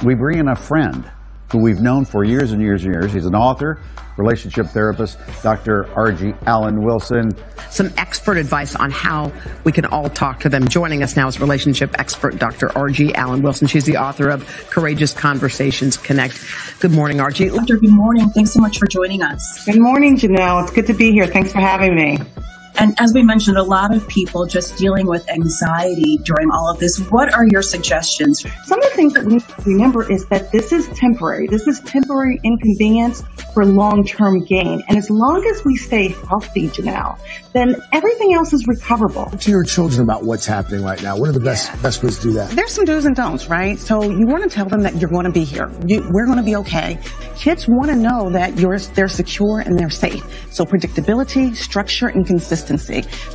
we bring in a friend who we've known for years and years and years. He's an author, relationship therapist, Dr. R.G. Alan Wilson. Some expert advice on how we can all talk to them. Joining us now is relationship expert Dr. R.G. Alan Wilson. She's the author of Courageous Conversations Connect. Good morning, R.G. Doctor, good morning. Thanks so much for joining us. Good morning, Janelle. It's good to be here. Thanks for having me. And as we mentioned, a lot of people just dealing with anxiety during all of this. What are your suggestions? Some of the things that we need to remember is that this is temporary. This is temporary inconvenience for long-term gain. And as long as we stay healthy, Janelle, then everything else is recoverable. Talk to your children about what's happening right now. What are the best ways to do that? There's some do's and don'ts, right? So you want to tell them that you're going to be here. We're going to be okay. Kids want to know that they're secure and they're safe. So predictability, structure, and consistency.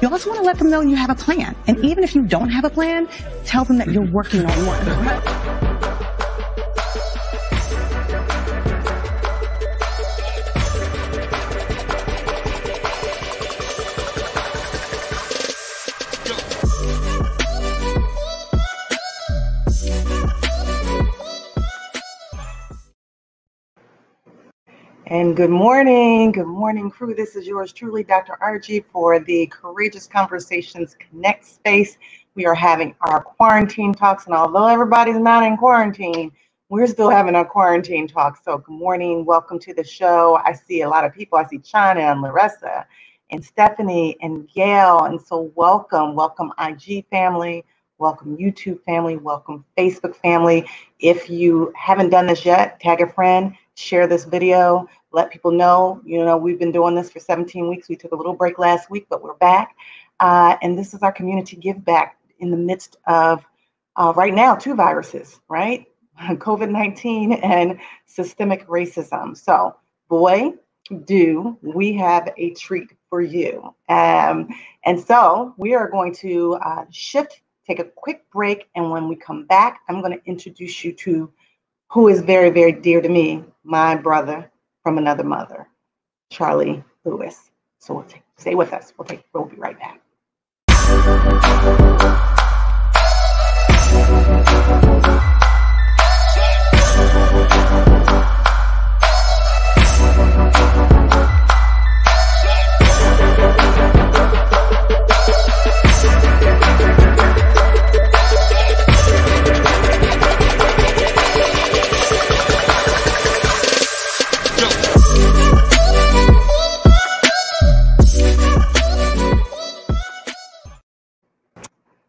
You also want to let them know you have a plan. And even if you don't have a plan, tell them that you're working on one. And good morning, crew. This is yours truly, Dr. RG, for the Courageous Conversations Connect space. We are having our quarantine talks, and although everybody's not in quarantine, we're still having our quarantine talks. So good morning, welcome to the show. I see a lot of people. I see China and Larissa and Stephanie and Gail, and so welcome IG family, welcome YouTube family, welcome Facebook family. If you haven't done this yet, tag a friend, share this video. Let people know, we've been doing this for 17 weeks. We took a little break last week, but we're back. And this is our community give back in the midst of, right now, two viruses, right? COVID-19 and systemic racism. So, boy, do we have a treat for you. And so we are going to take a quick break. And when we come back, I'm going to introduce you to who is very, very dear to me, my brother from another mother, Charlie Lewis. So stay with us. We'll be right back.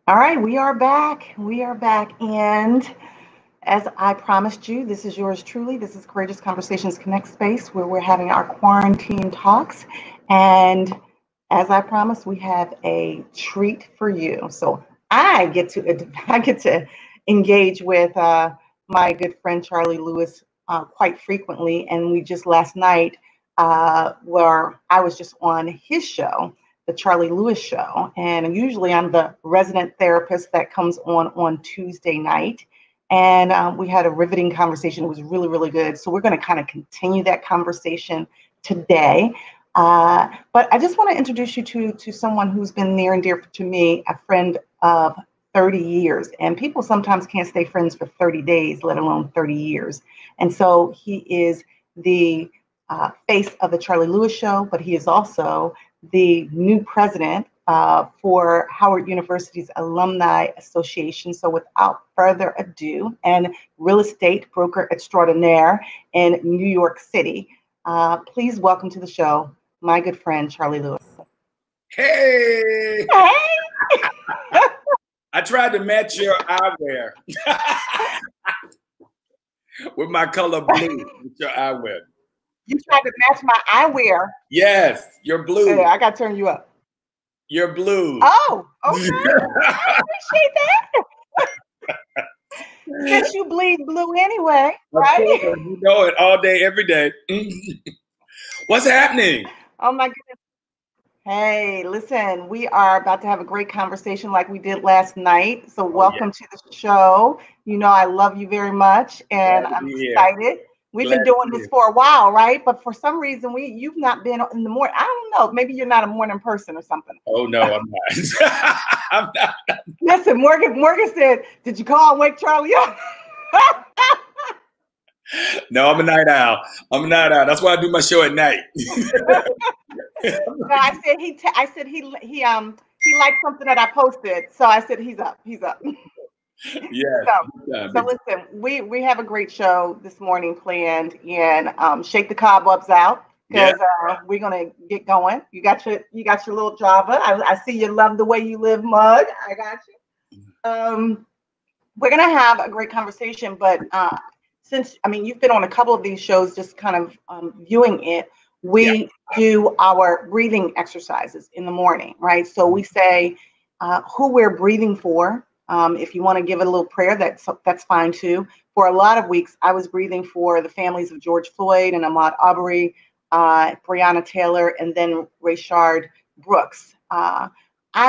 All right, we are back. And as I promised you, this is yours truly. This is Courageous Conversations Connect space where we're having our quarantine talks. And as I promised, we have a treat for you. So I get to engage with my good friend Charlie Lewis quite frequently. And we just last night, where I was just on his show, the Charlie Lewis Show. And usually I'm the resident therapist that comes on Tuesday night. And we had a riveting conversation. It was really, really good. So we're going to kind of continue that conversation today. But I just want to introduce you to someone who's been near and dear to me, a friend of 30 years. And people sometimes can't stay friends for 30 days, let alone 30 years. And so he is the face of the Charlie Lewis Show, but he is also the new president for Howard University's Alumni Association. So without further ado, and real estate broker extraordinaire in New York City, please welcome to the show, my good friend, Charlie Lewis. Hey! I tried to match your eyewear with my color blue, with your eyewear. You tried to match my eyewear. Yes, you're blue. Yeah, I got to turn you up. You're blue. Oh, okay. I appreciate that. Since you bleed blue anyway, right? You know it all day, every day. What's happening? Oh, my goodness. Hey, listen, we are about to have a great conversation like we did last night. So welcome to the show. You know I love you very much, and I'm excited. We've been doing this for a while, right? But for some reason, you've not been in the morning. I don't know. Maybe you're not a morning person or something. Oh, no, I'm not. I'm not. Listen, Morgan said, did you call and wake Charlie up? No, I'm a night owl. I'm a night owl. That's why I do my show at night. No, I said he liked something that I posted, so I said he's up. He's up. Yes. So listen, we have a great show this morning planned, and shake the cobwebs out because we're gonna get going. You got your little Java. I see you love the way you live mug. I got you. We're gonna have a great conversation, but since you've been on a couple of these shows, just kind of viewing it. We do our breathing exercises in the morning, right? So we say who we're breathing for. If you want to give it a little prayer, that's fine too. For a lot of weeks, I was breathing for the families of George Floyd and Ahmaud Arbery, Breonna Taylor, and then Rayshard Brooks.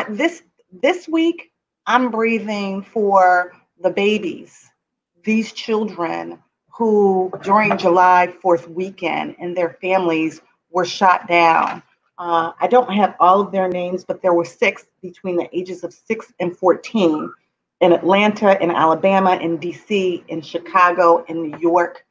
This week, I'm breathing for the babies, these children who during July 4th weekend and their families were shot down. I don't have all of their names, but there were 6 between the ages of 6 and 14 in Atlanta, in Alabama, in DC, in Chicago, in New York.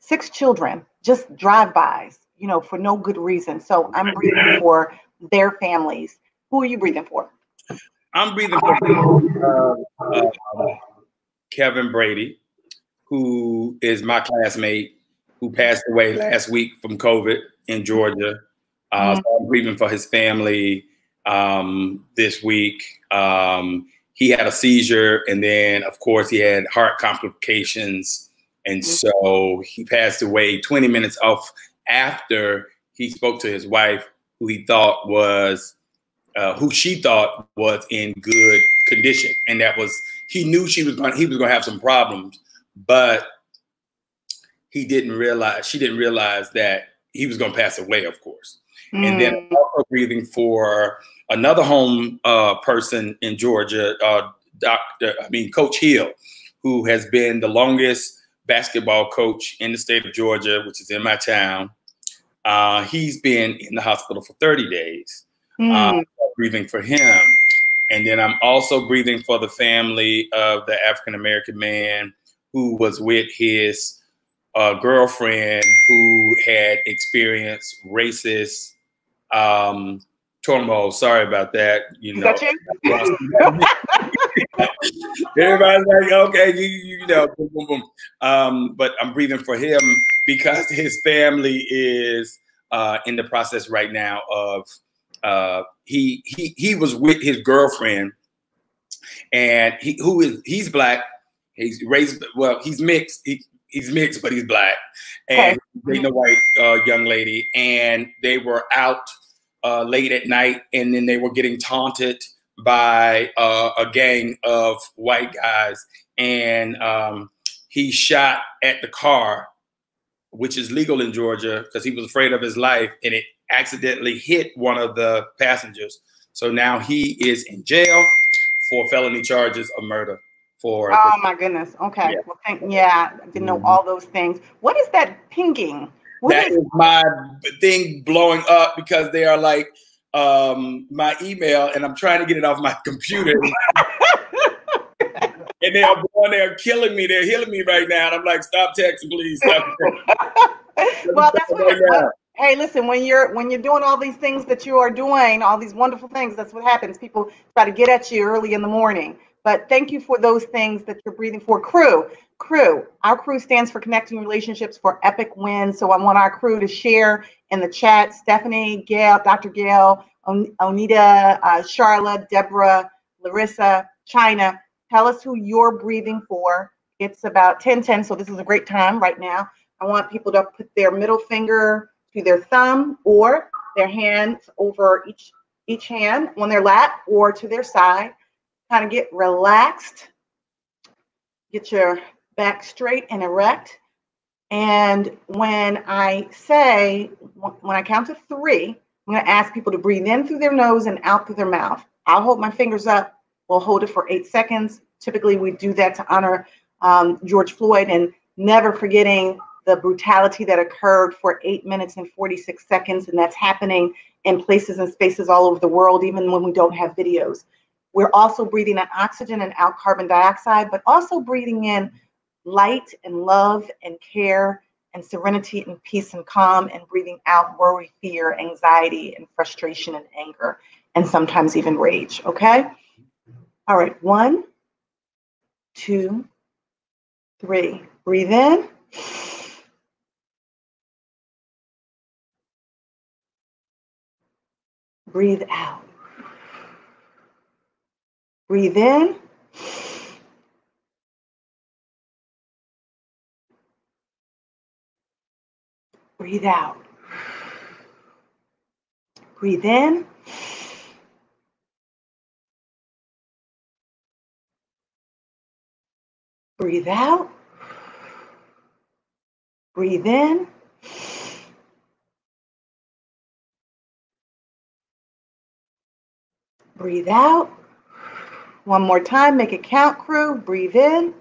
6 children, just drive-bys, for no good reason. So I'm breathing for their families. Who are you breathing for? I'm breathing for Kevin Brady, who is my classmate, who passed away last week from COVID in Georgia. So I'm breathing for his family this week. He had a seizure, and then, of course, he had heart complications. And so he passed away 20 minutes off after he spoke to his wife, who she thought was in good condition. And that was, he knew he was going to have some problems, but she didn't realize that he was going to pass away, of course. And then I'm also breathing for another home person in Georgia, Coach Hill, who has been the longest basketball coach in the state of Georgia, which is in my town. He's been in the hospital for 30 days. Breathing for him. And then I'm also breathing for the family of the African-American man who was with his girlfriend who had experienced racist turmoil. Sorry about that. Everybody's like, okay, boom, boom, boom. But I'm breathing for him because his family is in the process right now of he was with his girlfriend, and he's black. He's raised, well, he's mixed. He's mixed, but he's black. And he's a white young lady, and they were out late at night, and then they were getting taunted by a gang of white guys, and he shot at the car, which is legal in Georgia, because he was afraid of his life, and it accidentally hit one of the passengers. So now he is in jail for felony charges of murder. Oh my goodness. Okay. Yeah. Well, I didn't know all those things. What is that pinging? That is my thing blowing up because they are like my email, and I'm trying to get it off my computer. And they are going there killing me. They're healing me right now. And I'm like, stop texting, please. Stop texting. Well, that's right. Hey, listen, when you're doing all these things that you are doing, all these wonderful things, that's what happens. People try to get at you early in the morning. But thank you for those things that you're breathing for. Crew. Our crew stands for Connecting Relationships for Epic Wins. So I want our crew to share in the chat. Stephanie, Gail, Dr. Gail, Onita, Charlotte, Deborah, Larissa, China. Tell us who you're breathing for. It's about 10:10, so this is a great time right now. I want people to put their middle finger to their thumb or their hands over each hand on their lap or to their side. Kind of get relaxed. Get your back straight and erect. And when I count to 3, I'm going to ask people to breathe in through their nose and out through their mouth. I'll hold my fingers up. We'll hold it for 8 seconds. Typically, we do that to honor George Floyd, and never forgetting the brutality that occurred for 8 minutes and 46 seconds. And that's happening in places and spaces all over the world, even when we don't have videos. We're also breathing in oxygen and out carbon dioxide, but also breathing in light and love and care and serenity and peace and calm, and breathing out worry, fear, anxiety, and frustration and anger, and sometimes even rage, okay? All right, 1, 2, 3. Breathe in. Breathe out. Breathe in. Breathe out. Breathe in. Breathe out. Breathe in. Breathe out. One more time, make it count, crew. Breathe in.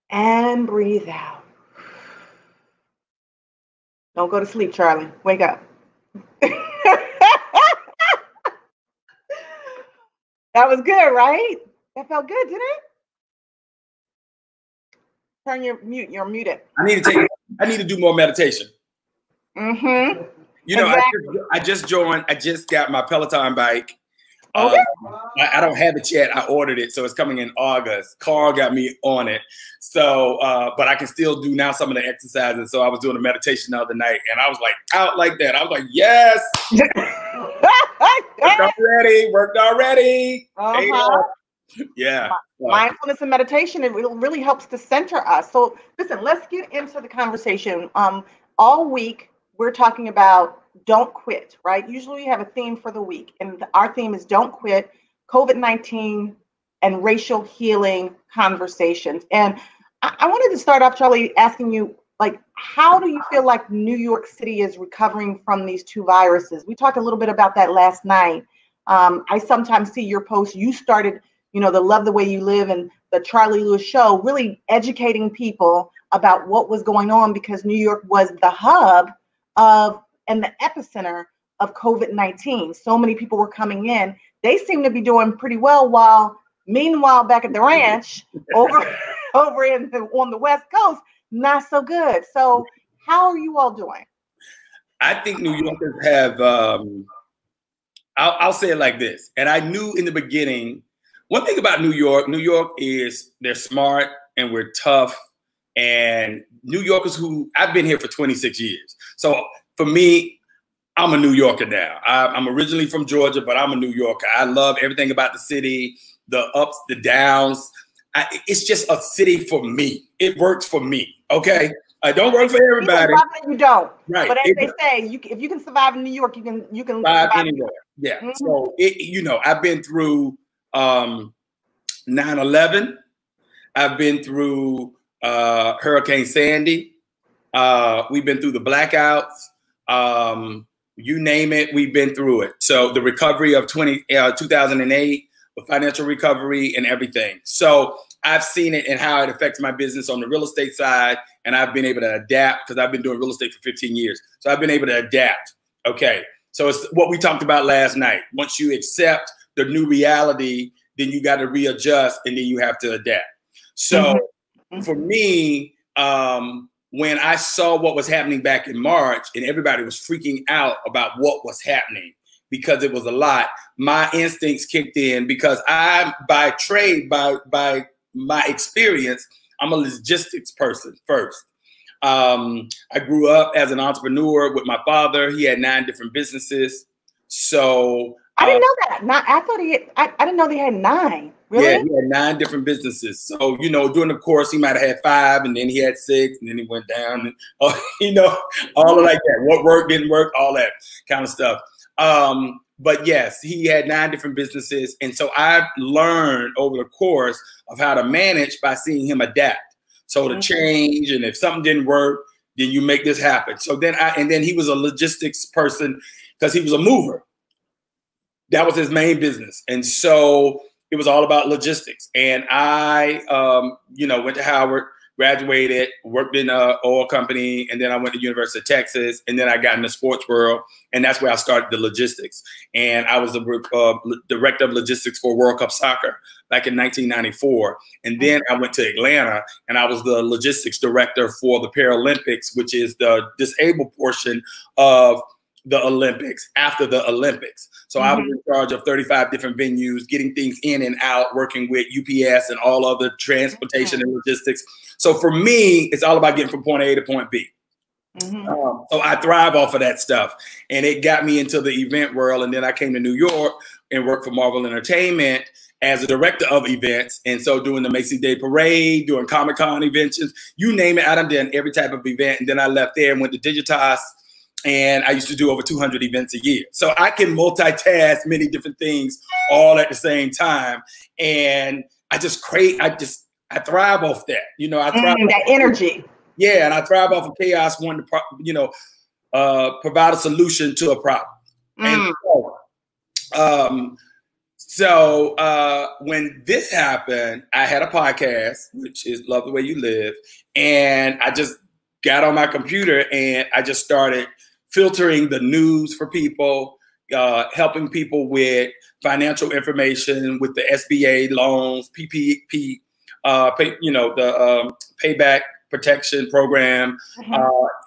And breathe out. Don't go to sleep, Charlie. Wake up. That was good, right? That felt good, didn't it? Turn your mute. You're muted. I need to do more meditation. Mm-hmm. You know, exactly. I just joined. I just got my Peloton bike. Okay. I don't have it yet. I ordered it, so it's coming in August. Carl got me on it, so but I can still do now some of the exercises. So I was doing a meditation the other night, and I was like out like that. I was like, yes, worked already. Uh-huh. Yeah. Mindfulness and meditation, it really helps to center us. So listen, let's get into the conversation. All week we're talking about don't quit, right? Usually we have a theme for the week, and our theme is don't quit, COVID-19 and racial healing conversations. And I wanted to start off, Charlie, asking you, like, how do you feel like New York City is recovering from these two viruses? We talked a little bit about that last night. I sometimes see your posts. You started, the Love the Way You Live and the Charlie Lewis Show, really educating people about what was going on, because New York was the hub of and the epicenter of COVID-19. So many people were coming in. They seem to be doing pretty well, meanwhile back at the ranch over on the West Coast, not so good. So how are you all doing? I think New Yorkers have, I'll say it like this. And I knew in the beginning, one thing about New York is they're smart and we're tough. And New Yorkers I've been here for 26 years. So for me, I'm a New Yorker now. I'm originally from Georgia, but I'm a New Yorker. I love everything about the city, the ups, the downs. It's just a city for me. It works for me, okay? I don't work for everybody. You don't. Right. But as they say, if you can survive in New York, you can survive anywhere. Yeah. Mm-hmm. So, I've been through 9/11. I've been through Hurricane Sandy. We've been through the blackouts. You name it, we've been through it. So the recovery of 2008, the financial recovery and everything. So I've seen it and how it affects my business on the real estate side. And I've been able to adapt because I've been doing real estate for 15 years. So I've been able to adapt. Okay. So it's what we talked about last night. Once you accept the new reality, then you got to readjust and then you have to adapt. So for me, when I saw what was happening back in March and everybody was freaking out about what was happening because it was a lot, my instincts kicked in because I'm by trade, by my experience, I'm a logistics person first. I grew up as an entrepreneur with my father. He had 9 different businesses. So I didn't know that. I didn't know they had 9. Really? Yeah, he had 9 different businesses. So, during the course, he might have had 5 and then he had 6 and then he went down and, all of like that. What worked, didn't work, all that kind of stuff. But yes, he had 9 different businesses. And so I learned over the course of how to manage by seeing him adapt. So to change, and if something didn't work, then you make this happen. So then then he was a logistics person because he was a mover. That was his main business. And so it was all about logistics. And I, went to Howard, graduated, worked in an oil company, and then I went to University of Texas, and then I got in the sports world, and that's where I started the logistics. And I was the director of logistics for World Cup Soccer back in 1994. And then I went to Atlanta, and I was the logistics director for the Paralympics, which is the disabled portion of the Olympics after the Olympics. So I was in charge of 35 different venues, getting things in and out, working with UPS and all other transportation and logistics. So for me, it's all about getting from point A to point B. So I thrive off of that stuff. And it got me into the event world. And then I came to New York and worked for Marvel Entertainment as a director of events. And so doing the Macy's Day Parade, doing Comic-Con events, you name it, I done done every type of event. And then I left there and went to Digitas. And I used to do over 200 events a year. So I can multitask many different things all at the same time. And I thrive off that. You know, I thrive that energy. Yeah, and I thrive off of chaos, wanting to, provide a solution to a problem. And so when this happened, I had a podcast, which is Love the Way You Live. And I just got on my computer and I just started filtering the news for people, helping people with financial information, with the SBA loans, PPP, the Payback Protection Program,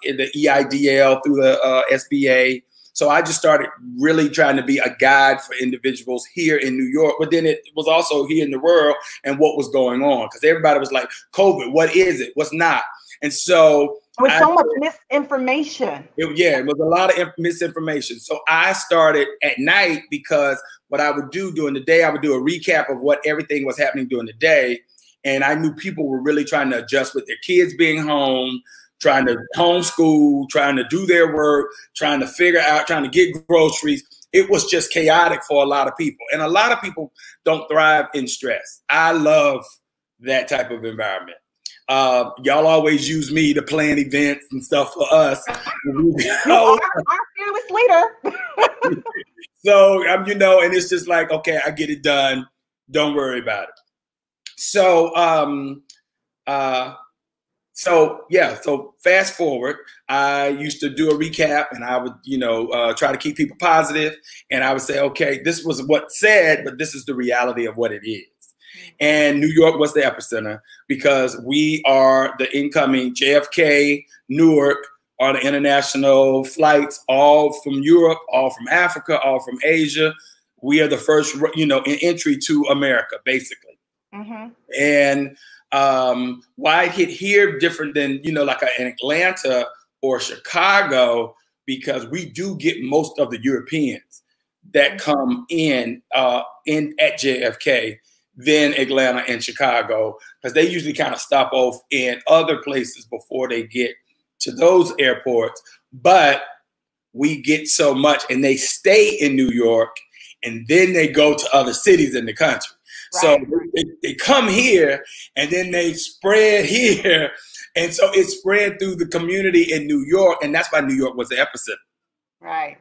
the EIDL through the SBA. So I just started really trying to be a guide for individuals here in New York, but then it was also here in the world and what was going on, because everybody was like, COVID, what is it? What's not? And so with so much misinformation. It was a lot of misinformation. So I started at night, because what I would do during the day, I would do a recap of what everything was happening during the day. And I knew people were really trying to adjust with their kids being home, trying to homeschool, trying to do their work, trying to figure out, trying to get groceries. It was just chaotic for a lot of people. And a lot of people don't thrive in stress. I love that type of environment. Y'all always use me to plan events and stuff for us. Our fearless leader. So and it's just like, okay, I get it done. Don't worry about it. So, so fast forward, I used to do a recap, and I would, try to keep people positive, and I would say, okay, this was what's said, but this is the reality of what it is. And New York was the epicenter, because we are the incoming JFK, Newark, are the international flights, all from Europe, all from Africa, all from Asia. We are the first, in entry to America, basically. And why it hit here different than, like in Atlanta or Chicago, because we do get most of the Europeans that come in at JFK than Atlanta and Chicago, because they usually kind of stop off in other places before they get to those airports. But we get so much, and they stay in New York, and then they go to other cities in the country. Right. So they come here, and then they spread here. And so it spread through the community in New York, and that's why New York was the epicenter. Right.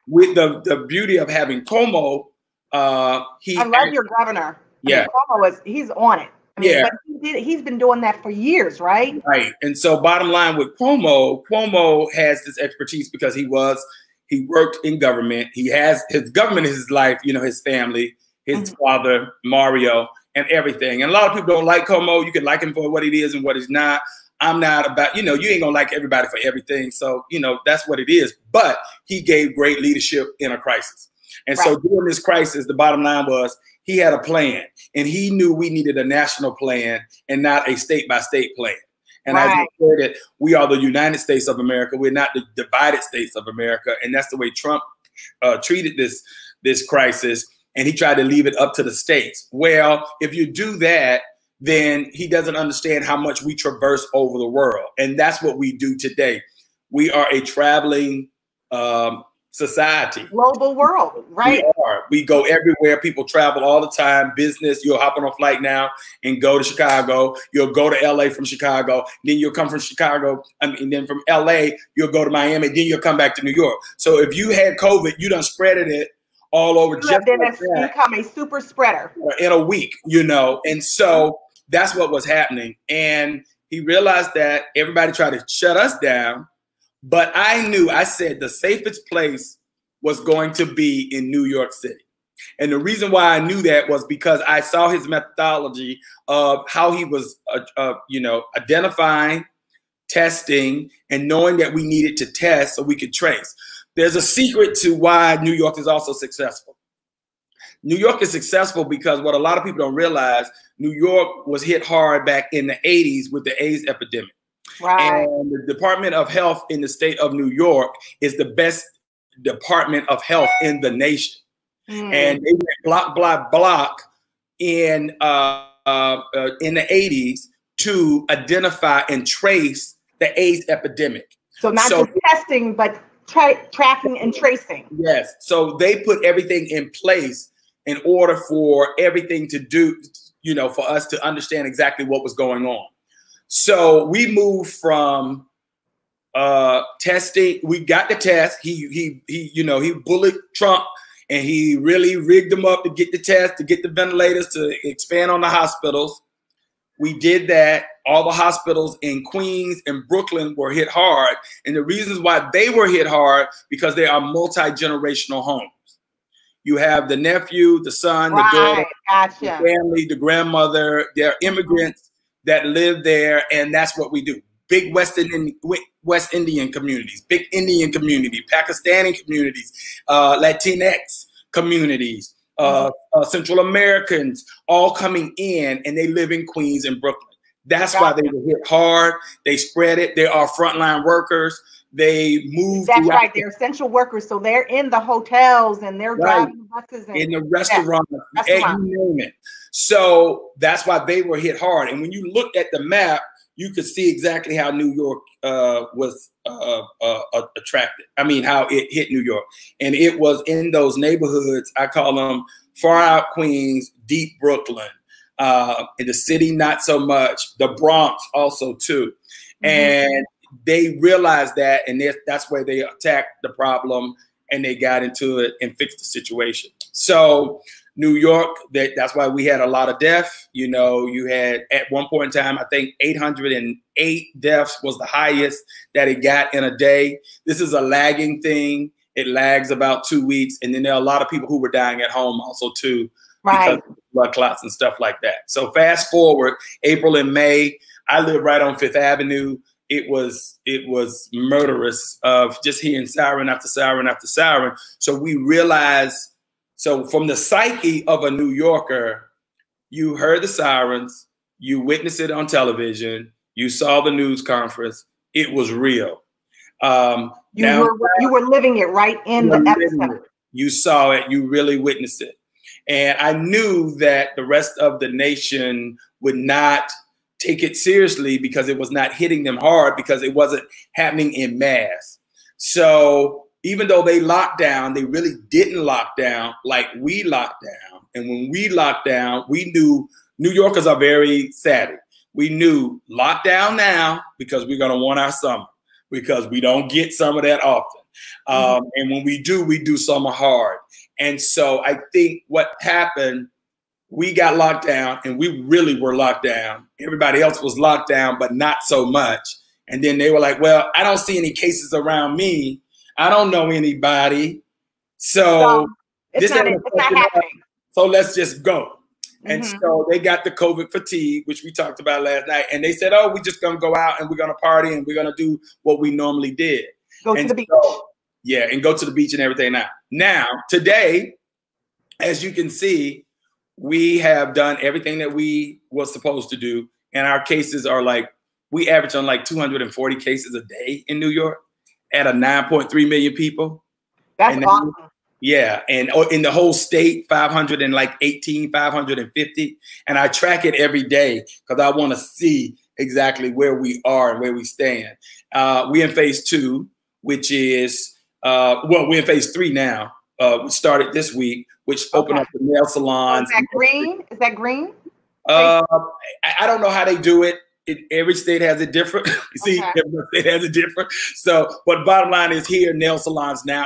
With the beauty of having Cuomo, I love your governor. Yeah. Cuomo he's on it. But he's been doing that for years, right? Right. And so bottom line with Cuomo has this expertise because he worked in government. He has his government is his life, his family, his father, Mario, and everything. And a lot of people don't like Cuomo. You can like him for what he is and what he's not. I'm not about, you ain't gonna like everybody for everything. So, that's what it is. But he gave great leadership in a crisis. And so during this crisis, the bottom line was he had a plan, and he knew we needed a national plan and not a state-by-state plan. And as I said, we are the United States of America. We're not the divided states of America. And that's the way Trump treated this crisis. And he tried to leave it up to the states. Well, if you do that, then he doesn't understand how much we traverse over the world. And that's what we do today. We are a traveling society. Global world, right? We go everywhere. People travel all the time. Business, you'll hop on a flight now and go to Chicago. You'll go to LA from Chicago. Then you'll come from Chicago. And then from LA, you'll go to Miami. Then you'll come back to New York. So if you had COVID, you done spreaded it all over. You have become a super spreader in a week, And so that's what was happening. And he realized that everybody tried to shut us down. But I said the safest place was going to be in New York City. And the reason why I knew that was because I saw his methodology of how he was, identifying, testing, and knowing that we needed to test so we could trace. There's a secret to why New York is also successful. New York is successful because what a lot of people don't realize, New York was hit hard back in the 80s with the AIDS epidemic. Right. And the Department of Health in the state of New York is the best department of health in the nation. And they went block in the 80s to identify and trace the AIDS epidemic. So not just testing, but tracking and tracing. Yes. So they put everything in place in order for everything to do, for us to understand exactly what was going on. So we moved from testing. We got the test. He bullied Trump, and he really rigged them up to get the test, to get the ventilators, to expand on the hospitals. We did that. All the hospitals in Queens and Brooklyn were hit hard. And the reasons why they were hit hard, because they are multi-generational homes. You have the nephew, the son, the daughter, the family, the grandmother. They're immigrants that live there, and that's what we do. Big West Indian communities, big Indian community, Pakistani communities, Latinx communities, Central Americans, all coming in, and they live in Queens and Brooklyn. That's why they were hit hard. They spread it. They are frontline workers. They move. That's right. They're essential workers. So they're in the hotels and they're driving buses. And, in the restaurants, you name it. So that's why they were hit hard. And when you look at the map, you could see exactly how New York was attracted. I mean, how it hit New York. And it was in those neighborhoods, I call them far out Queens, deep Brooklyn. In the city, not so much. The Bronx also too. And they realized that, and that's where they attacked the problem, and they got into it and fixed the situation. So New York, that's why we had a lot of deaths. You had at one point in time, I think 808 deaths was the highest that it got in a day. This is a lagging thing. It lags about 2 weeks. And then there are a lot of people who were dying at home also too, because of blood clots and stuff like that. So fast forward, April and May, I live right on Fifth Avenue. It was murderous of just hearing siren after siren after siren. So we realized, so from the psyche of a New Yorker, you heard the sirens, you witnessed it on television, you saw the news conference, it was real. You were living it right in the epicenter. You saw it, you really witnessed it. And I knew that the rest of the nation would not take it seriously because it was not hitting them hard, because it wasn't happening in mass. So even though they locked down, they really didn't lock down like we locked down. And when we locked down, we knew New Yorkers are very savvy. We knew lockdown now because we're going to want our summer, because we don't get summer that often. And when we do summer hard. And so I think what happened, we got locked down, and we really were locked down. Everybody else was locked down, but not so much. And then they were like, well, I don't see any cases around me. I don't know anybody. So it's not happening. So let's just go. And so they got the COVID fatigue, which we talked about last night. And they said, oh, we're just going to go out and we're going to party and we're going to do what we normally did. Go to the beach. Yeah, and go to the beach and everything Now, today, as you can see, we have done everything that we were supposed to do. And our cases are we average on 240 cases a day in New York at a 9.3 million people. That's awesome. Yeah, and in the whole state, 550. And I track it every day because I want to see exactly where we are and where we stand. We're in phase 2, which is, we're in phase 3 now. We started this week, which opened up the nail salons. Is that green? Is that green? I don't know how they do it. Every state has it different. You see, every state has it different. So, but bottom line is here, nail salons now.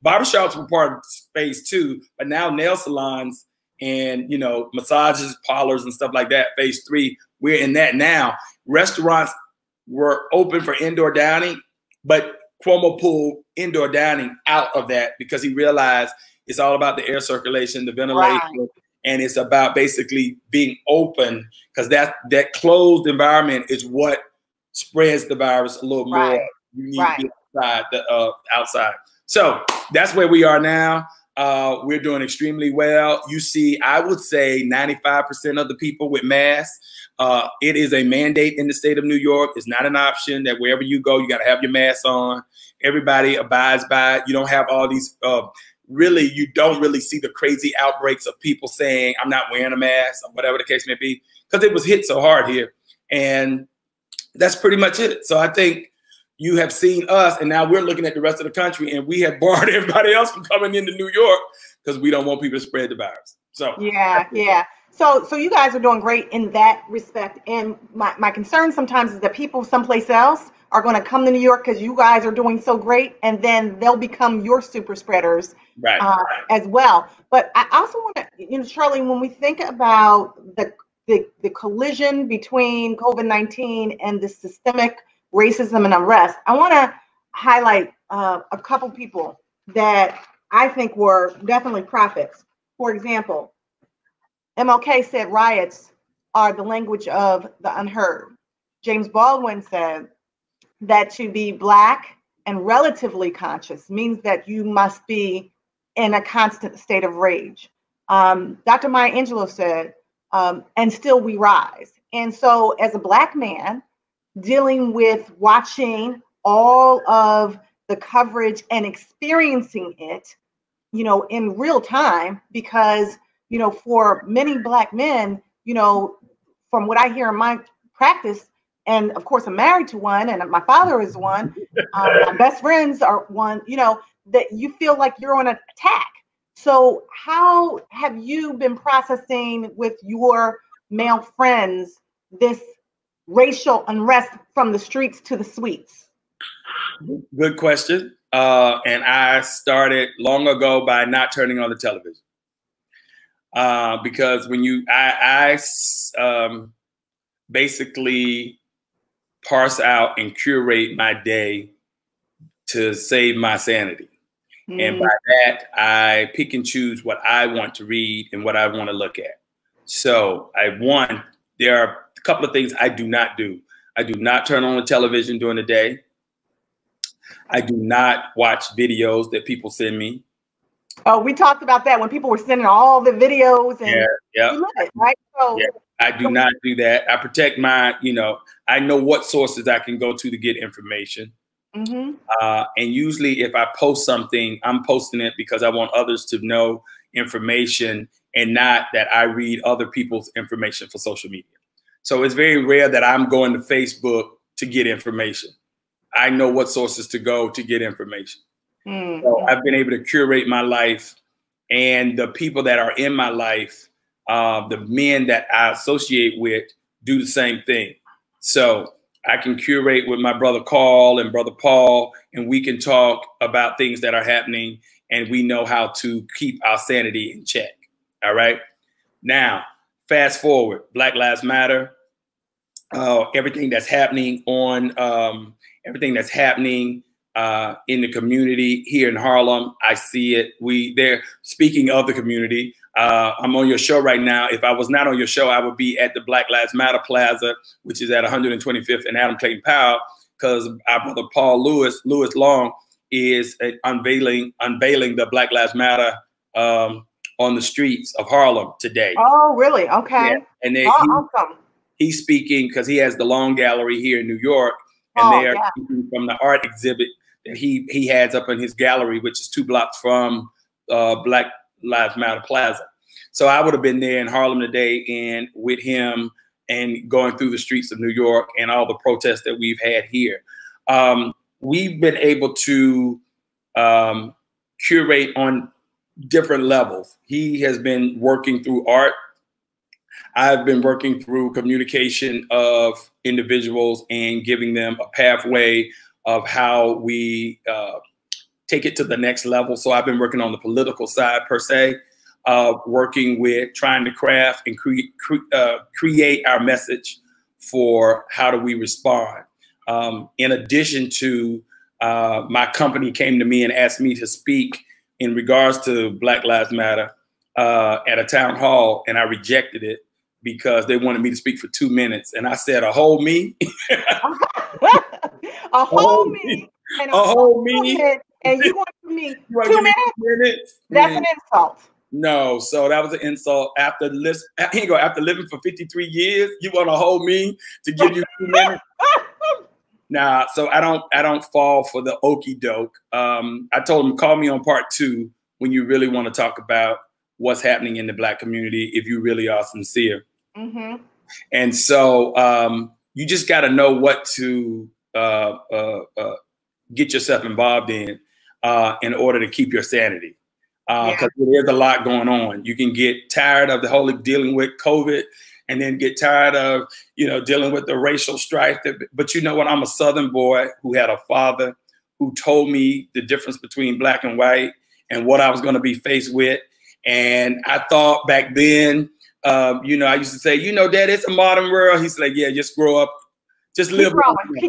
Barbershops were part of phase 2, but now nail salons and, massages, parlors and stuff like that, phase 3 We're in that now. Restaurants were open for indoor dining, but Cuomo pulled indoor dining out of that because he realized it's all about the air circulation, the ventilation, right. And it's about basically being open, because that closed environment is what spreads the virus a little more. You need to be outside. So that's where we are now. We're doing extremely well. You see, I would say 95% of the people with masks. It is a mandate in the state of New York. It's not an option that wherever you go, you got to have your mask on. Everybody abides by it. You don't have all these, really, you don't really see the crazy outbreaks of people saying, I'm not wearing a mask, or whatever the case may be, because it was hit so hard here. And that's pretty much it. So I think you have seen us, and now we're looking at the rest of the country, and we have barred everybody else from coming into New York because we don't want people to spread the virus. So yeah. So you guys are doing great in that respect. And my concern sometimes is that people someplace else are going to come to New York because you guys are doing so great, and then they'll become your super spreaders as well. But I also want to, Charlie, when we think about the collision between COVID-19 and the systemic racism and unrest, I want to highlight a couple people that I think were definitely prophets. For example, MLK said riots are the language of the unheard. James Baldwin said that to be Black and relatively conscious means that you must be in a constant state of rage. Dr. Maya Angelou said, and still we rise. And so as a Black man dealing with watching all of the coverage and experiencing it, in real time, because for many Black men, from what I hear in my practice, and of course I'm married to one, and my father is one, my best friends are one, that you feel like you're on an attack. So how have you been processing with your male friends this racial unrest from the streets to the suites? Good question. And I started long ago by not turning on the television. Because when I basically parse out and curate my day to save my sanity. And by that, I pick and choose what I want to read and what I want to look at. So there are a couple of things I do not do. I do not turn on the television during the day. I do not watch videos that people send me. Oh, we talked about that when people were sending all the videos and you love it, right? So I do not do that. I protect my, I know what sources I can go to get information. And usually if I post something, I'm posting it because I want others to know information and not that I read other people's information for social media. So it's very rare that I'm going to Facebook to get information. I know what sources to go to get information. So I've been able to curate my life, and the people that are in my life, the men that I associate with, do the same thing. So I can curate with my brother Carl and brother Paul, and we can talk about things that are happening, and we know how to keep our sanity in check. All right. Now, fast forward, Black Lives Matter, everything that's happening in the community here in Harlem. I see it. They're speaking of the community. I'm on your show right now. If I was not on your show, I would be at the Black Lives Matter Plaza, which is at 125th and Adam Clayton Powell, because our brother Paul Lewis Long is unveiling the Black Lives Matter on the streets of Harlem today. Oh, really? Okay. Yeah. And awesome. He's speaking because he has the Long Gallery here in New York, and they are speaking from the art exhibit that he has up in his gallery, which is 2 blocks from Black Lives Matter Plaza. So I would have been there in Harlem today and with him and going through the streets of New York and all the protests that we've had here. We've been able to curate on different levels. He has been working through art. I've been working through communication of individuals and giving them a pathway of how we take it to the next level. So I've been working on the political side per se, working with trying to craft and create our message for how do we respond. In addition to my company came to me and asked me to speak in regards to Black Lives Matter at a town hall, and I rejected it because they wanted me to speak for 2 minutes. And I said, a whole me? A whole me? And a whole me? And you want me 2 minutes? That's an insult. No, so that was an insult. After living for 53 years, you want to hold me to give you 2 minutes? Nah, so I don't fall for the okie doke. I told him, call me on part 2 when you really want to talk about what's happening in the Black community, if you really are sincere. Mm-hmm. And so you just got to know what to get yourself involved in order to keep your sanity. Because there's a lot going on. You can get tired of the whole dealing with COVID, and then get tired of, dealing with the racial strife. But you know what? I'm a Southern boy who had a father who told me the difference between Black and white and what I was going to be faced with. And I thought back then, I used to say, Dad, it's a modern world. He's like, yeah, just grow up, just live.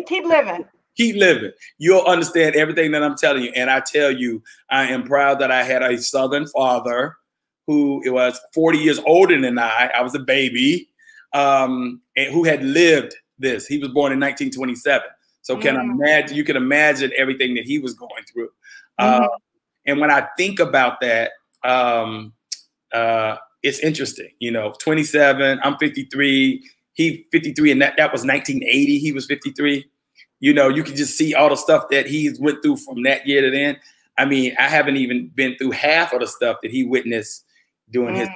Keep living. Keep living. You'll understand everything that I'm telling you. And I tell you, I am proud that I had a Southern father who was 40 years older than I was a baby, and who had lived this. He was born in 1927. So you can imagine everything that he was going through. And when I think about that, it's interesting, 27, I'm 53, he 53, and that was 1980, he was 53. You can just see all the stuff that he's went through from that year to then. I mean, I haven't even been through half of the stuff that he witnessed during his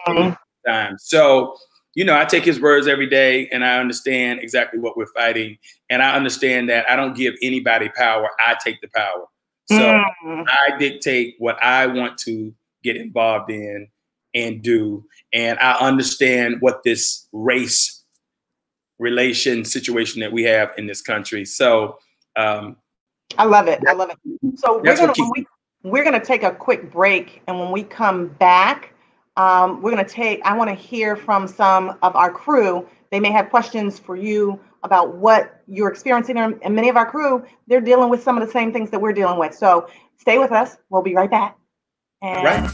time. So, I take his words every day, and I understand exactly what we're fighting. And I understand that I don't give anybody power. I take the power. So I dictate what I want to get involved in and do. And I understand what this race relation situation that we have in this country. So I love it. I love it. So we're gonna take a quick break, and when we come back, I want to hear from some of our crew. They may have questions for you about what you're experiencing, and many of our crew, they're dealing with some of the same things that we're dealing with. So stay with us. We'll be right back. And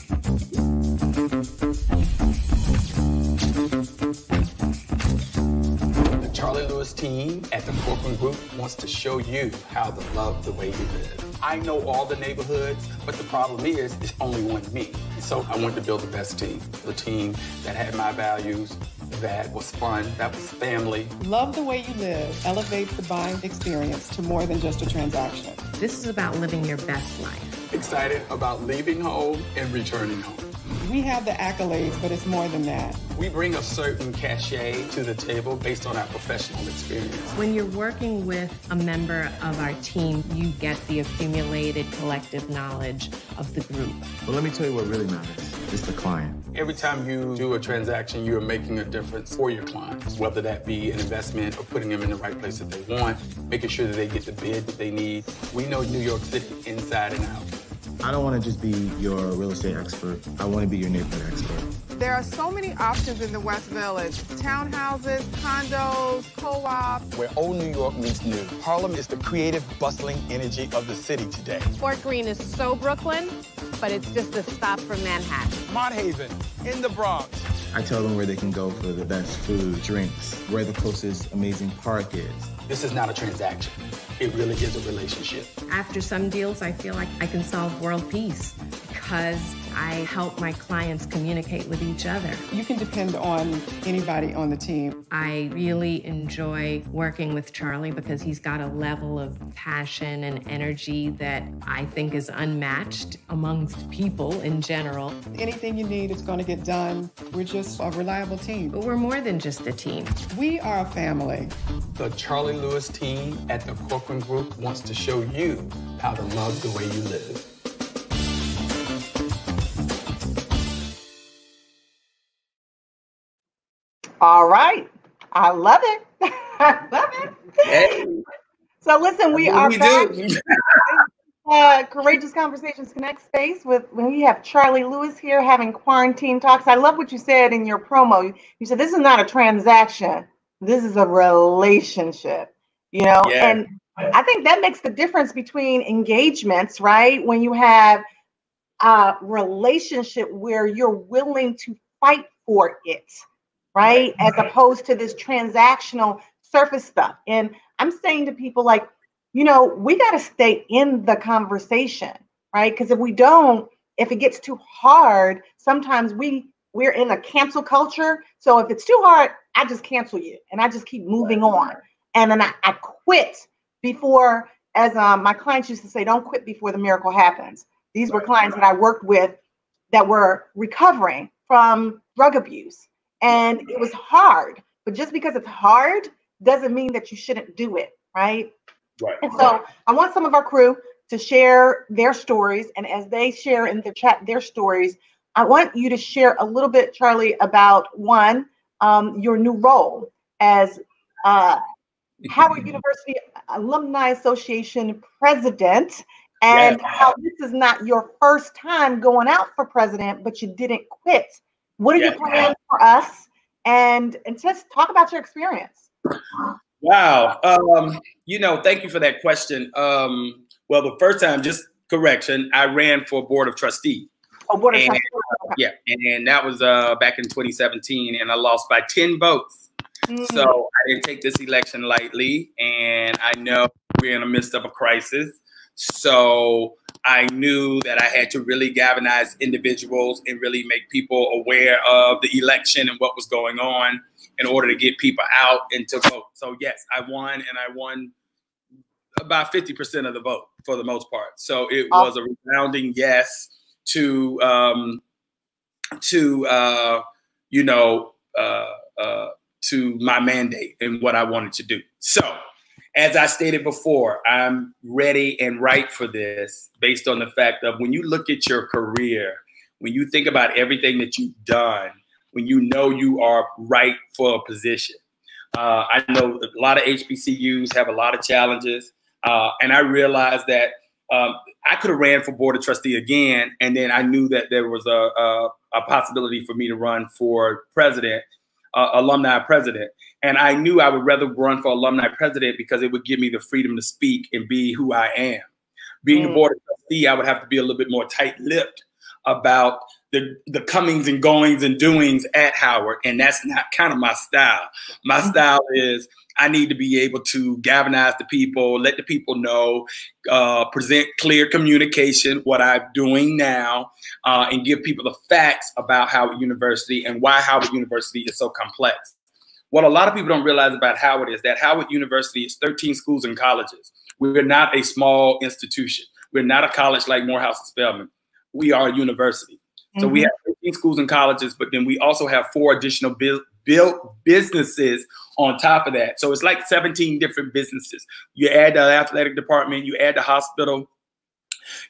Charlie Lewis team at the Corcoran Group wants to show you how to love the way you live. I know all the neighborhoods, but the problem is it's only one me. So I wanted to build the best team, the team that had my values, that was fun, that was family. Love the way you live elevates the buying experience to more than just a transaction. This is about living your best life. Excited about leaving home and returning home. We have the accolades, but it's more than that. We bring a certain cachet to the table based on our professional experience. When you're working with a member of our team, you get the accumulated collective knowledge of the group. Well, let me tell you what really matters. It's the client. Every time you do a transaction, you're making a difference for your clients, whether that be an investment or putting them in the right place that they want, making sure that they get the bid that they need. We know New York City inside and out. I don't want to just be your real estate expert. I want to be your neighborhood expert. There are so many options in the West Village. Townhouses, condos, co-op. Where old New York meets new. Harlem is the creative, bustling energy of the city today. Fort Greene is so Brooklyn, but it's just a stop from Manhattan. Mott Haven, in the Bronx. I tell them where they can go for the best food, drinks, where the closest amazing park is. This is not a transaction. It really is a relationship. After some deals, I feel like I can solve world peace because I help my clients communicate with each other. You can depend on anybody on the team. I really enjoy working with Charlie because he's got a level of passion and energy that I think is unmatched amongst people in general. Anything you need is going to get done. We're just a reliable team. But we're more than just a team. We are a family. The Charlie Lewis team at the Corcoran Group wants to show you how to love the way you live. All right. I love it. I love it. Hey. So listen, we are back. Courageous Conversations Connect Space when we have Charlie Lewis here having quarantine talks. I love what you said in your promo. You said this is not a transaction. This is a relationship, you know, and I think that makes the difference between engagements, right? When you have a relationship where you're willing to fight for it, right? As opposed to this transactional surface stuff. And I'm saying to people like, you know, we got to stay in the conversation, right? Because if we don't, if it gets too hard, sometimes we're in a cancel culture. So if it's too hard, I just cancel you and I just keep moving on. And then I quit before, as my clients used to say, don't quit before the miracle happens. These were clients that I worked with that were recovering from drug abuse. And it was hard, but just because it's hard doesn't mean that you shouldn't do it, right? And so I want some of our crew to share their stories. And as they share in the chat their stories, I want you to share a little bit, Charlie, about one, your new role as Howard University Alumni Association president, and how this is not your first time going out for president, but you didn't quit. What are your plans for us? And just talk about your experience. Wow. You know, thank you for that question. Well, the first time, just correction, I ran for Board of Trustee. Oh, Board of Trustee. Yeah, and that was back in 2017, and I lost by 10 votes. So I didn't take this election lightly, and I know we're in the midst of a crisis. So I knew that I had to really galvanize individuals and really make people aware of the election and what was going on in order to get people out and to vote. So yes, I won, and I won about 50% of the vote for the most part. So it was a resounding yes to my mandate and what I wanted to do. So as I stated before, I'm ready and right for this based on the fact of when you look at your career, when you think about everything that you've done, when you know you are right for a position. I know a lot of HBCUs have a lot of challenges, and I realized that I could have ran for Board of Trustee again, and then I knew that there was a possibility for me to run for president, alumni president. And I knew I would rather run for alumni president because it would give me the freedom to speak and be who I am. Being a Board of Trustee, I would have to be a little bit more tight-lipped about the comings and goings and doings at Howard, and that's not kind of my style. My style is I need to be able to galvanize the people, let the people know, present clear communication, what I'm doing now, and give people the facts about Howard University and why Howard University is so complex. What a lot of people don't realize about Howard is that Howard University is 13 schools and colleges. We're not a small institution. We're not a college like Morehouse and Spelman. We are a university. So we have 13 schools and colleges, but then we also have 4 additional built businesses on top of that. So it's like 17 different businesses. You add the athletic department, you add the hospital,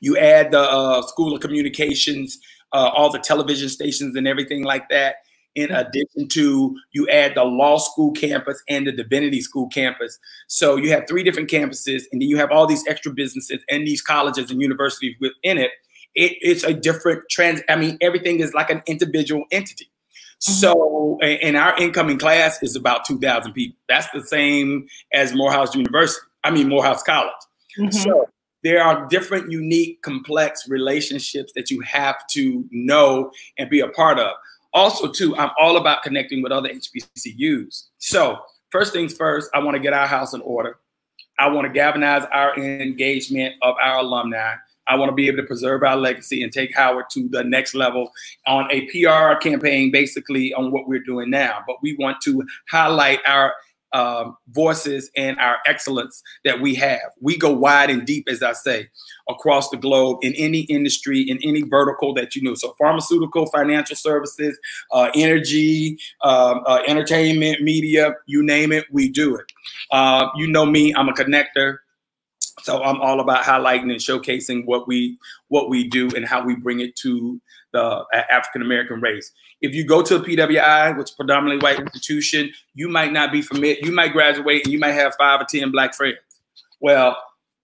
you add the School of Communications, all the television stations and everything like that. In addition to, you add the law school campus and the divinity school campus. So you have 3 different campuses, and then you have all these extra businesses and these colleges and universities within it. It's a different everything is like an individual entity. So, and our incoming class is about 2,000 people. That's the same as Morehouse College. So there are different, unique, complex relationships that you have to know and be a part of. Also, too, I'm all about connecting with other HBCUs. So first things first, I want to get our house in order. I want to galvanize our engagement of our alumni. I want to be able to preserve our legacy and take Howard to the next level on a PR campaign, basically on what we're doing now. But we want to highlight our voices and our excellence that we have. We go wide and deep, as I say, across the globe in any industry, in any vertical that you know. So pharmaceutical, financial services, energy, entertainment, media, you name it, we do it. You know me, I'm a connector. So I'm all about highlighting and showcasing what we do and how we bring it to the African-American race. If you go to a PWI, which is a predominantly white institution, you might not be familiar. You might graduate and you might have 5 or 10 black friends. Well,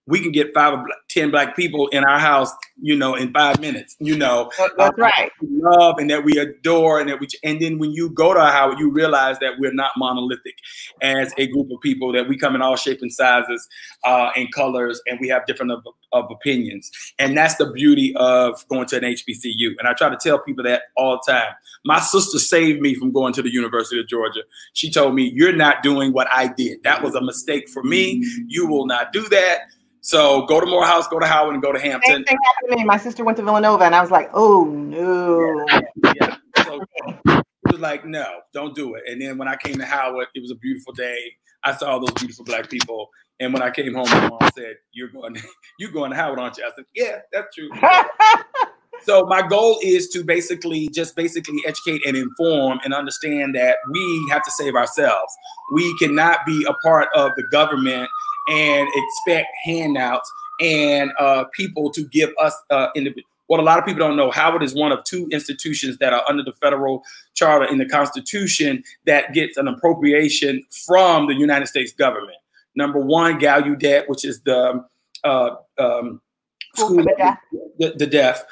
we can get 5 or 10 black people in our house, you know, in 5 minutes, you know. That's right. Love and that we adore and that and then when you go to Howard, you realize that we're not monolithic as a group of people, that we come in all shapes and sizes and colors, and we have different of opinions. And that's the beauty of going to an HBCU. And I try to tell people that all the time. My sister saved me from going to the University of Georgia. She told me, you're not doing what I did. That was a mistake for me. You will not do that. So go to Morehouse, go to Howard, and go to Hampton. Same thing happened to me. My sister went to Villanova, and I was like, oh, no. Yeah. So it was like, no, don't do it. And then when I came to Howard, it was a beautiful day. I saw all those beautiful black people. And when I came home, my mom said, you're going to Howard, aren't you? I said, yeah, that's true. So my goal is to basically educate and inform and understand that we have to save ourselves. We cannot be a part of the government and expect handouts and people to give us what a lot of people don't know. Howard is one of 2 institutions that are under the federal charter in the Constitution that gets an appropriation from the United States government. Number 1, Gallaudet, which is the school the deaf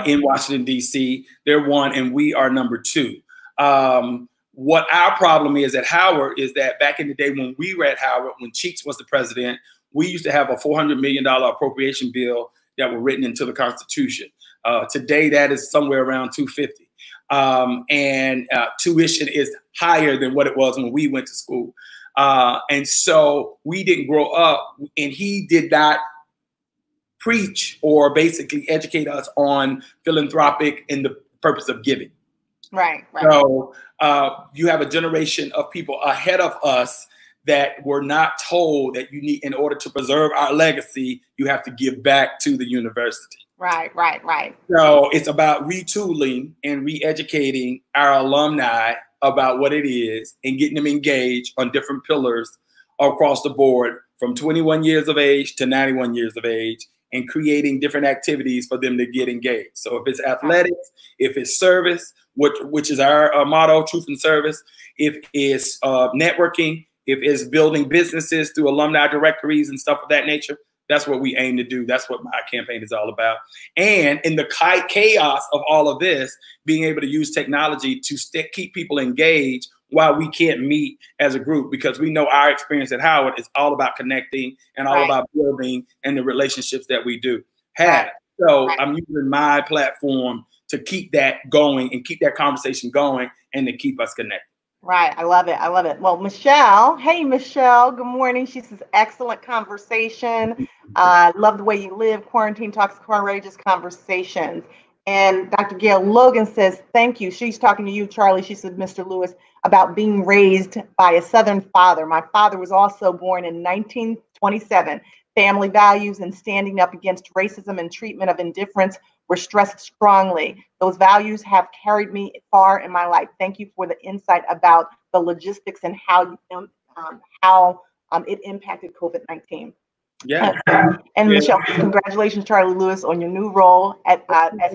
in Washington, D.C. They're 1, and we are number 2. What our problem is at Howard is that back in the day when we were at Howard, when Cheeks was the president, we used to have a $400 million appropriation bill that were written into the Constitution. Today, that is somewhere around $250. And tuition is higher than what it was when we went to school. And so we didn't grow up, and he did not preach or basically educate us on philanthropic and the purpose of giving. Right. So you have a generation of people ahead of us that were not told that you need, in order to preserve our legacy, you have to give back to the university. Right. So it's about retooling and re-educating our alumni about what it is and getting them engaged on different pillars across the board from 21 years of age to 91 years of age, and creating different activities for them to get engaged. So if it's athletics, if it's service, which is our motto, truth and service, if it's networking, if it's building businesses through alumni directories and stuff of that nature, that's what we aim to do. That's what my campaign is all about. And in the chaos of all of this, being able to use technology to keep people engaged while we can't meet as a group, because we know our experience at Howard is all about connecting and all about building and the relationships that we do have. So I'm using my platform to keep that going and keep that conversation going and to keep us connected. Right. I love it. I love it. Well, Michelle, hey, Michelle, good morning. She says, excellent conversation. Love the way you live. Quarantine Talks, Courageous Conversations. And Dr. Gail Logan says, thank you. She's talking to you, Charlie. She said, Mr. Lewis, about being raised by a Southern father. My father was also born in 1927. Family values and standing up against racism and treatment of indifference were stressed strongly. Those values have carried me far in my life. Thank you for the insight about the logistics and how it impacted COVID-19. Yeah. And Michelle, congratulations, Charlie Lewis, on your new role as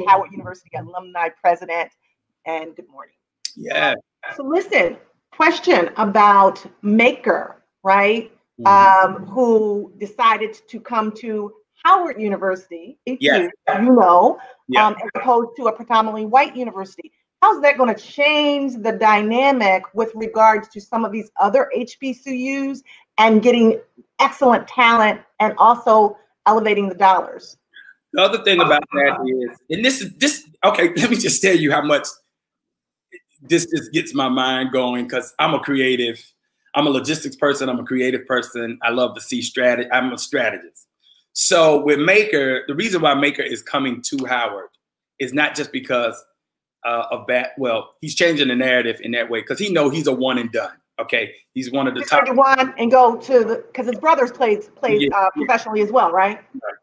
Howard University alumni president. And good morning. Yeah. So listen, question about Maker, right? Who decided to come to Howard University, as opposed to a predominantly white university. How's that going to change the dynamic with regards to some of these other HBCUs and getting excellent talent and also elevating the dollars? The other thing about that is, and this okay, let me just tell you how much this just gets my mind going, because I'm a creative. I'm a logistics person. I'm a creative person. I love to see strategy. I'm a strategist. So with Maker, the reason why Maker is coming to Howard is not just because of that. Well, he's changing the narrative in that way because he knows he's a one and done. Okay, he's one of the top. One and go to the, because his brothers plays professionally as well, right?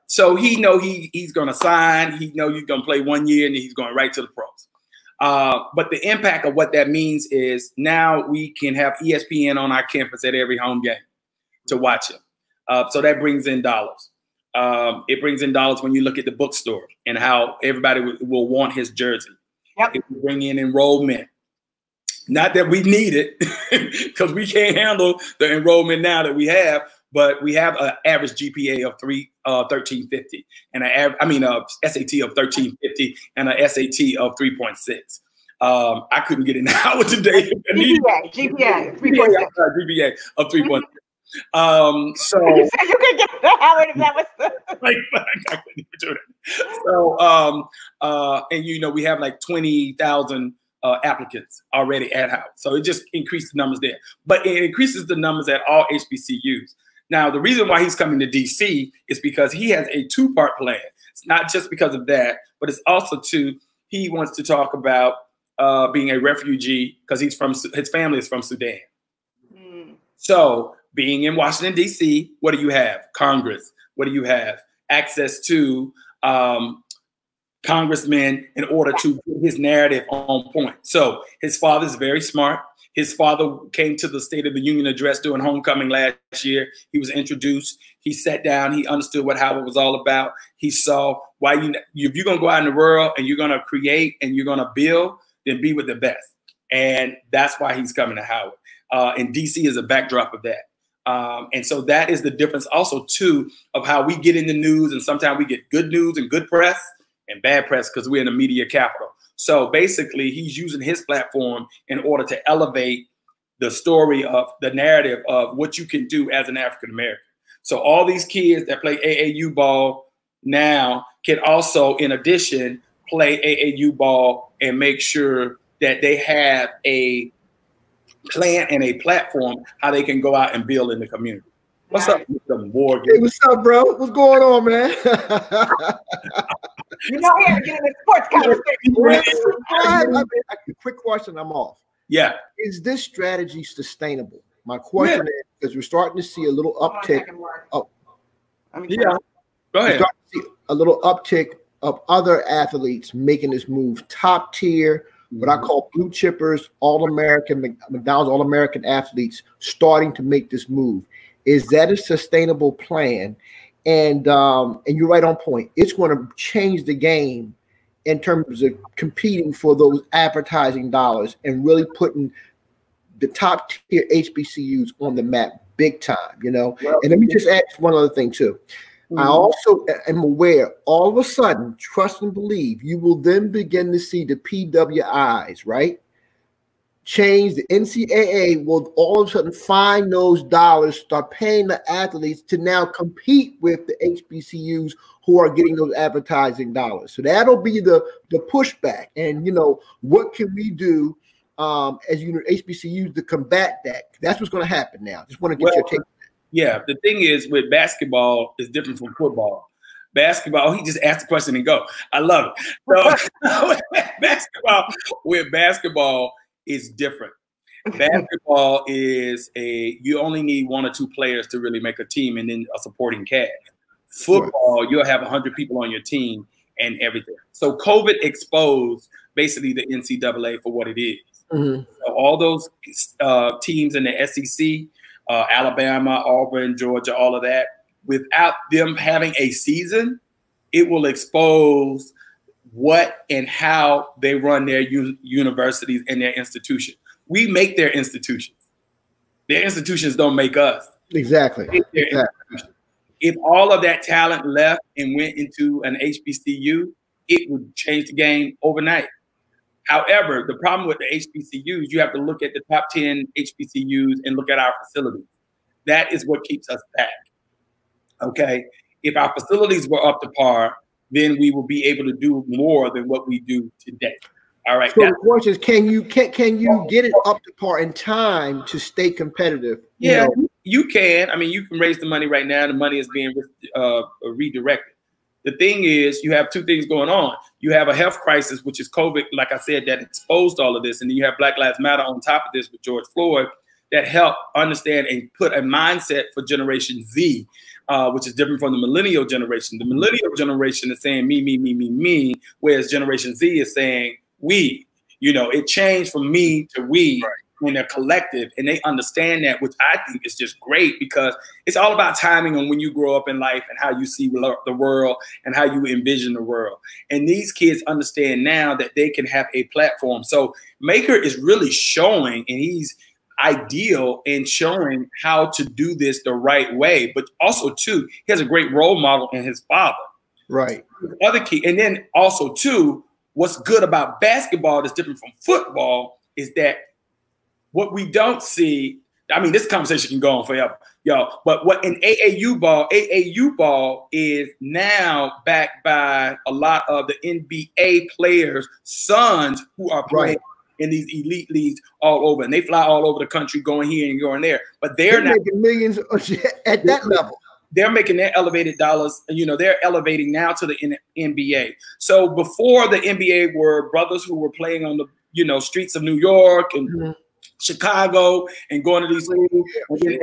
So he know he's going to sign. He know he's going to play 1 year and then he's going right to the pros. But the impact of what that means is now we can have ESPN on our campus at every home game to watch him. So that brings in dollars. It brings in dollars when you look at the bookstore and how everybody will want his jersey. Yep. It will bring in enrollment. Not that we need it, because we can't handle the enrollment now that we have, but we have an average GPA of 1350, and a SAT of 1350, and a SAT of 3.6. I couldn't get in Howard today. GPA 3.6. GPA of 3.6. So you said you could get to Howard if that was like, I couldn't even do that. So and you know, we have like 20,000 applicants already at Howard. So it just increased the numbers there. But it increases the numbers at all HBCUs. Now, the reason why he's coming to DC is because he has a two-part plan. It's not just because of that, but it's also he wants to talk about being a refugee because his family is from Sudan. So being in Washington, D.C., what do you have? Congress. What do you have? Access to congressmen in order to get his narrative on point. So his father is very smart. His father came to the State of the Union address during homecoming last year. He was introduced. He sat down. He understood what Howard was all about. He saw why if you're going to go out in the world and you're going to create and you're going to build, then be with the best. And that's why he's coming to Howard. And DC is a backdrop of that. And so that is the difference also, too, of how we get in the news. And sometimes we get good news and good press and bad press because we're in the media capital. So basically, he's using his platform in order to elevate the story of the narrative of what you can do as an African American. So all these kids that play AAU ball now can also, in addition, play AAU ball and make sure that they have a plan and a platform how they can go out and build in the community. What's up, Mr. Morgan? Hey, what's up, bro? What's going on, man? You know, here, getting a sports conversation. Quick question, I'm off. Yeah. Is this strategy sustainable? My question is, because we're starting to see a little uptick. Go ahead. We're starting to see a little uptick of other athletes making this move, top tier, what I call blue chippers, All-American, McDonald's All-American athletes starting to make this move. Is that a sustainable plan? And you're right on point. It's going to change the game in terms of competing for those advertising dollars and really putting the top tier HBCUs on the map big time, you know? And let me just add one other thing too. I also am aware, all of a sudden, trust and believe, you will then begin to see the PWIs, right? Change. The NCAA will all of a sudden find those dollars, start paying the athletes to now compete with the HBCUs who are getting those advertising dollars. So that'll be the pushback. And, you know, what can we do as HBCUs to combat that? That's what's going to happen now. Just want to get your take. Yeah, the thing is with basketball is different from football. Basketball, he just asked the question and go. I love it. So with basketball is different. Basketball is you only need one or two players to really make a team and then a supporting cast. Football, you'll have 100 people on your team and everything. So COVID exposed basically the NCAA for what it is. So all those teams in the SEC, Alabama, Auburn, Georgia, all of that, without them having a season, it will expose what and how they run their universities and their institutions. We make their institutions. Their institutions don't make us. Exactly. If all of that talent left and went into an HBCU, it would change the game overnight. However, the problem with the HBCUs, you have to look at the top 10 HBCUs and look at our facilities. That is what keeps us back. Okay? If our facilities were up to par, then we will be able to do more than what we do today. All right. So the question is, can you get it up to par in time to stay competitive? Yeah, you can. I mean, you can raise the money right now. The money is being redirected. The thing is, you have two things going on. You have a health crisis, which is COVID, like I said, that exposed all of this. And then you have Black Lives Matter on top of this with George Floyd that helped understand and put a mindset for Generation Z, which is different from the millennial generation. The millennial generation is saying me, me, me, me, me, whereas Generation Z is saying we. You know, it changed from me to we when they're collective, and they understand that, which I think is just great because it's all about timing on when you grow up in life and how you see the world and how you envision the world. And these kids understand now that they can have a platform. So Maker is really showing, and he's ideal in showing how to do this the right way. But also, too, he has a great role model in his father. Right. Other key, and then also, too, what's good about basketball that's different from football is that what we don't see. I mean, this conversation can go on forever, y'all. But what in AAU ball is now backed by a lot of the NBA players' sons who are playing in these elite leagues all over, and they fly all over the country, going here and going there. But they're not making millions at that level. They're making their elevated dollars. You know, they're elevating now to the NBA. So before the NBA were brothers who were playing on the streets of New York and Chicago and going to these leagues. And then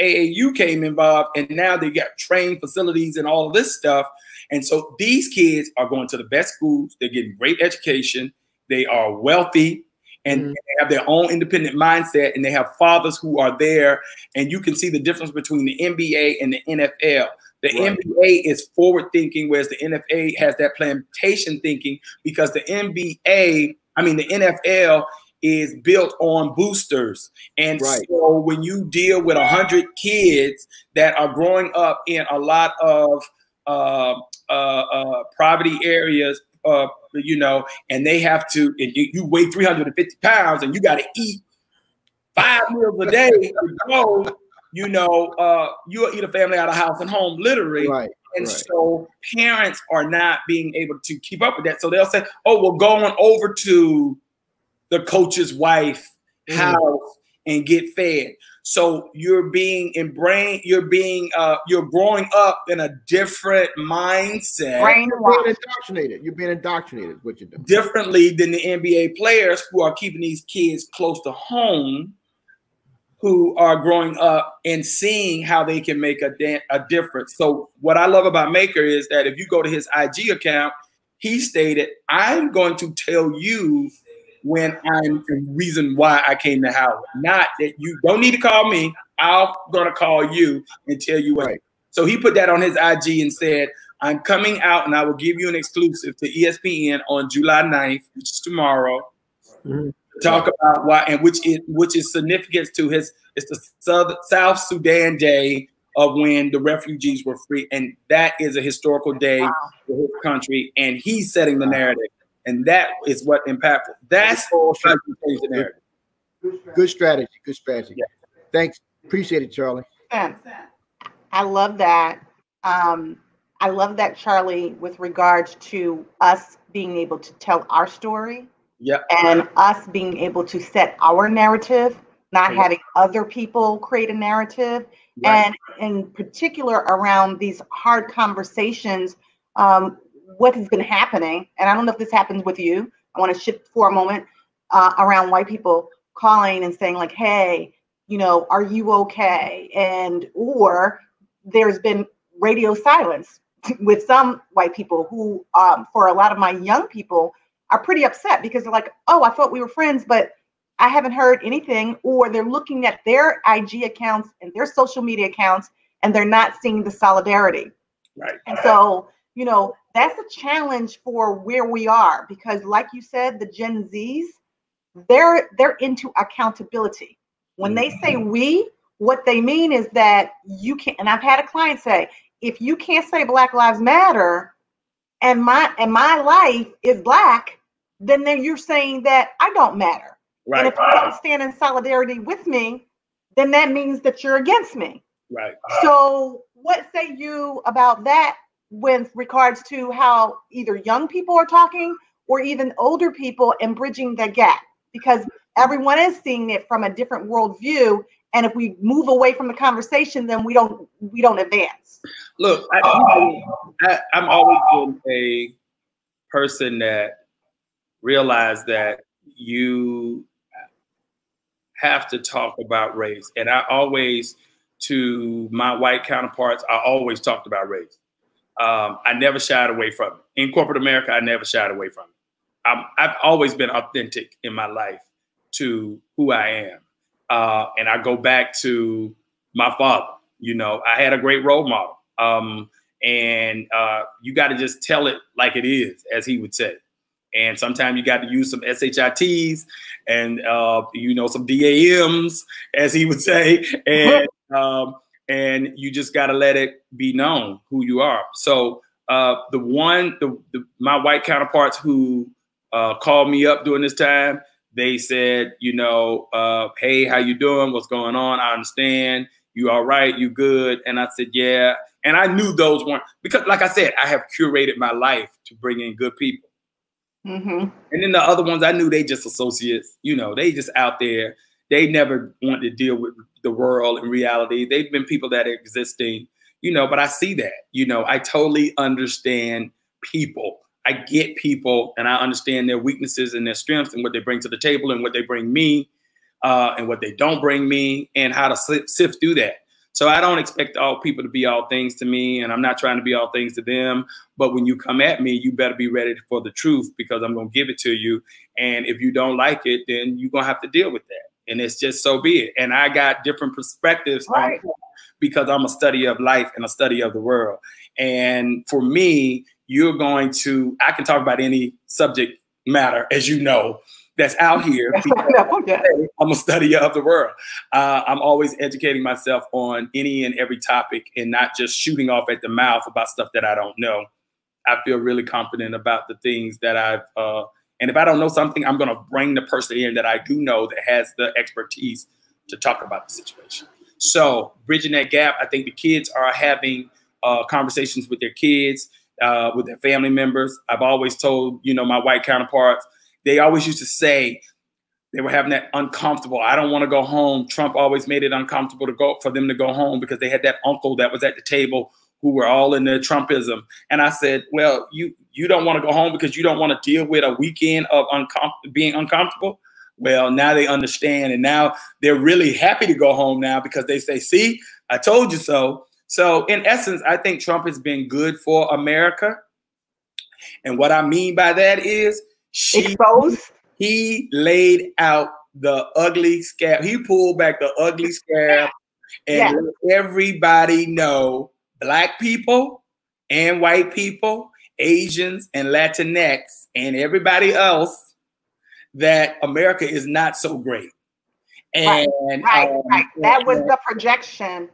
AAU came involved, and now they got trained facilities and all of this stuff. And so these kids are going to the best schools. They're getting great education. They are wealthy, and they have their own independent mindset, and they have fathers who are there. And you can see the difference between the NBA and the NFL. The NBA is forward thinking, whereas the NFL has that plantation thinking, because the NFL is built on boosters. And so when you deal with 100 kids that are growing up in a lot of poverty areas, and they have to, and you weigh 350 pounds and you got to eat 5 meals a day, you'll eat a family out of house and home, literally. So parents are not being able to keep up with that. So they'll say, oh, we're going over to the coach's wife house and get fed. So you're growing up in a different mindset. You're being indoctrinated. What you're doing differently than the NBA players who are keeping these kids close to home, who are growing up and seeing how they can make a difference. So what I love about Maker is that if you go to his IG account, he stated, "I'm going to tell you when I'm the reason why I came to Howard. Not that you don't need to call me. I'm going to call you and tell you what." So he put that on his IG and said, "I'm coming out and I will give you an exclusive to ESPN on July 9th, which is tomorrow, to talk about why," and which is significant to it's the South Sudan Day of when the refugees were free. And that is a historical day for his country. And he's setting the narrative. And that is what impactful. That's all change the narrative. Good strategy. Good strategy. Yeah. Thanks. Appreciate it, Charlie. I love that. I love that, Charlie, with regards to us being able to tell our story. And us being able to set our narrative, not having other people create a narrative. And in particular around these hard conversations, what has been happening, and I don't know if this happens with you, I want to shift for a moment around white people calling and saying like, hey, are you okay? And or there's been radio silence with some white people who, for a lot of my young people, are pretty upset because they're like, oh, I thought we were friends, but I haven't heard anything. Or they're looking at their IG accounts and their social media accounts, and they're not seeing the solidarity. And so, that's a challenge for where we are, because like you said, the Gen Zs, they're into accountability. When they say we, what they mean is that you can't, and I've had a client say, if you can't say Black Lives Matter and my life is Black, then you're saying that I don't matter. And if you don't stand in solidarity with me, then that means that you're against me. So what say you about that with regards to how either young people are talking or even older people and bridging the gap? Because everyone is seeing it from a different worldview, and if we move away from the conversation, then we don't advance. Look, I'm always been a person that realized that you have to talk about race, and I always, to my white counterparts, I always talked about race. I never shied away from it. In corporate America, I never shied away from it. I've always been authentic in my life to who I am. And I go back to my father. I had a great role model. And you got to just tell it like it is, as he would say. And sometimes you got to use some SHITs and, you know, some DAMs, as he would say. And you just got to let it be known who you are. So my white counterparts who called me up during this time, they said, you know, hey, how you doing? What's going on? I understand. You all right? You good? And I said, yeah. And I knew those weren't, because like I said, I have curated my life to bring in good people. And then the other ones, I knew they just associates, you know, they just out there. They never wanted to deal with the world and reality. They've been people that are existing, you know, but I see that, you know, I totally understand people. I get people and I understand their weaknesses and their strengths and what they bring to the table and what they bring me and what they don't bring me and how to sift through that. So I don't expect all people to be all things to me, and I'm not trying to be all things to them. But when you come at me, you better be ready for the truth, because I'm going to give it to you. And if you don't like it, then you're going to have to deal with that. And it's just so be it. And I got different perspectives on it because I'm a study of life and a study of the world. And for me, I can talk about any subject matter, as you know, that's out here. I'm a study of the world. I'm always educating myself on any and every topic and not just shooting off at the mouth about stuff that I don't know. I feel really confident about the things that and if I don't know something, I'm going to bring the person in that I do know that has the expertise to talk about the situation. So bridging that gap, I think the kids are having conversations with their kids, with their family members. I've always told, you know, my white counterparts, they always used to say they were having that uncomfortable. I don't want to go home. Trump always made it uncomfortable for them to go home because they had that uncle that was at the table who were all in their Trumpism. And I said, well, you don't want to go home because you don't want to deal with a weekend of being uncomfortable. Well, now they understand. And now they're really happy to go home now because they say, see, I told you so. So in essence, I think Trump has been good for America. And what I mean by that is he laid out the ugly scab. He pulled back the ugly scab and let everybody know, Black people and white people, Asians and Latinx and everybody else, that America is not so great. And right. That was the projection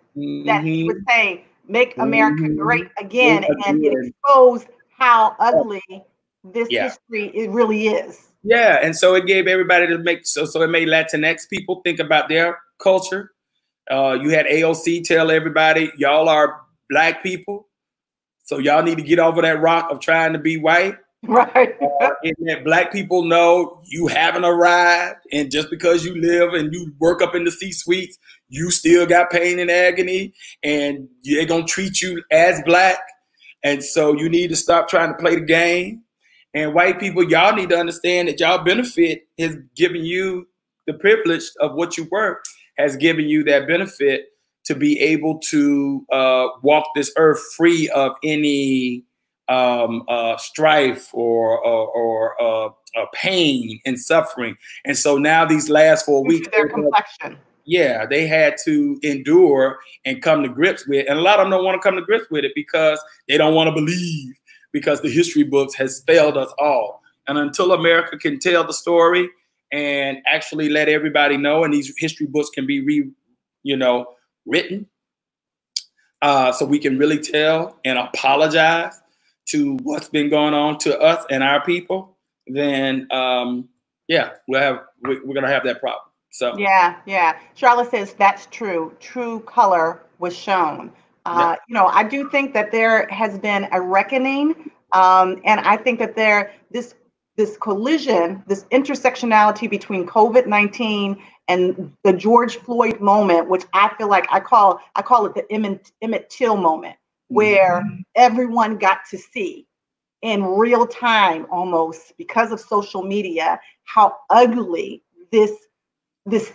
that he was saying, make America great again, and it exposed how ugly this history it really is. Yeah, and so it gave everybody to make so it made Latinx people think about their culture. You had AOC tell everybody, y'all are Black people, so y'all need to get over that rock of trying to be white. Right. And that Black people know you haven't arrived, and just because you live and you work up in the C-suites, you still got pain and agony, and they're gonna treat you as Black, and so you need to stop trying to play the game. And white people, y'all need to understand that y'all benefit has given you the privilege of what you work, has given you that benefit to be able to walk this earth free of any strife or pain and suffering. And so now these last 4 weeks, their complexion. Yeah, they had to endure and come to grips with, and a lot of them don't want to come to grips with it because they don't want to believe, because the history books has failed us all. And until America can tell the story and actually let everybody know, and these history books can be written, so we can really tell and apologize to what's been going on to us and our people, then we're gonna have that problem. So yeah. Charlotte says that's true. True color was shown. I do think that there has been a reckoning, and I think that this collision, this intersectionality between COVID-19 and the George Floyd moment, which I feel like I call it the Emmett Till moment, where everyone got to see in real time, almost because of social media, how ugly this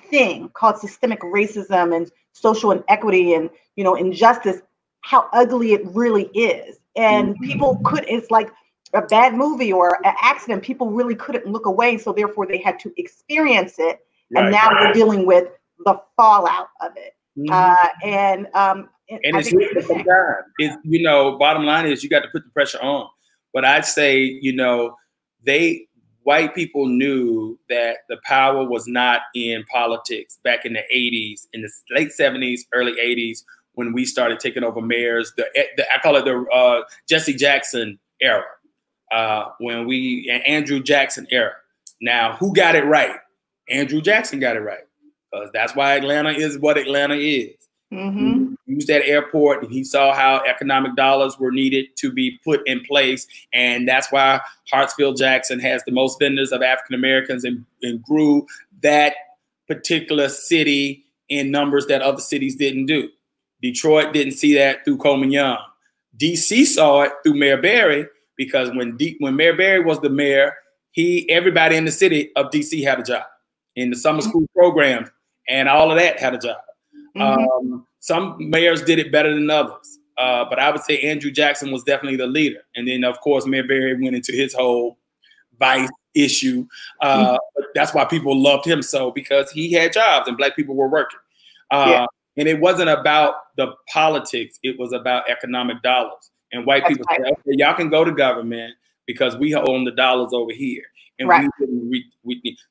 thing called systemic racism and social inequity and injustice, how ugly it really is. And people it's like a bad movie or an accident. People really couldn't look away, so therefore they had to experience it. And now we're dealing with the fallout of it. And it's bottom line is you got to put the pressure on. But I'd say, they white people knew that the power was not in politics back in the 80s, in the late 70s, early 80s, when we started taking over mayors. I call it the Jesse Jackson era, Andrew Jackson era. Now, who got it right? Andrew Jackson got it right, because that's why Atlanta is what Atlanta is. Mm-hmm. He used that airport, and he saw how economic dollars were needed to be put in place, and that's why Hartsfield-Jackson has the most vendors of African Americans and grew that particular city in numbers that other cities didn't do. Detroit didn't see that through Coleman Young. DC saw it through Mayor Berry, because when Mayor Berry was the mayor, everybody in the city of DC had a job in the summer school programs, and all of that had a job. Mm-hmm. Some mayors did it better than others, but I would say Andrew Jackson was definitely the leader. And then, of course, Mayor Berry went into his whole vice issue. But that's why people loved him so, because he had jobs and Black people were working. And it wasn't about the politics. It was about economic dollars. And white people said, okay, y'all can go to government because we own the dollars over here. And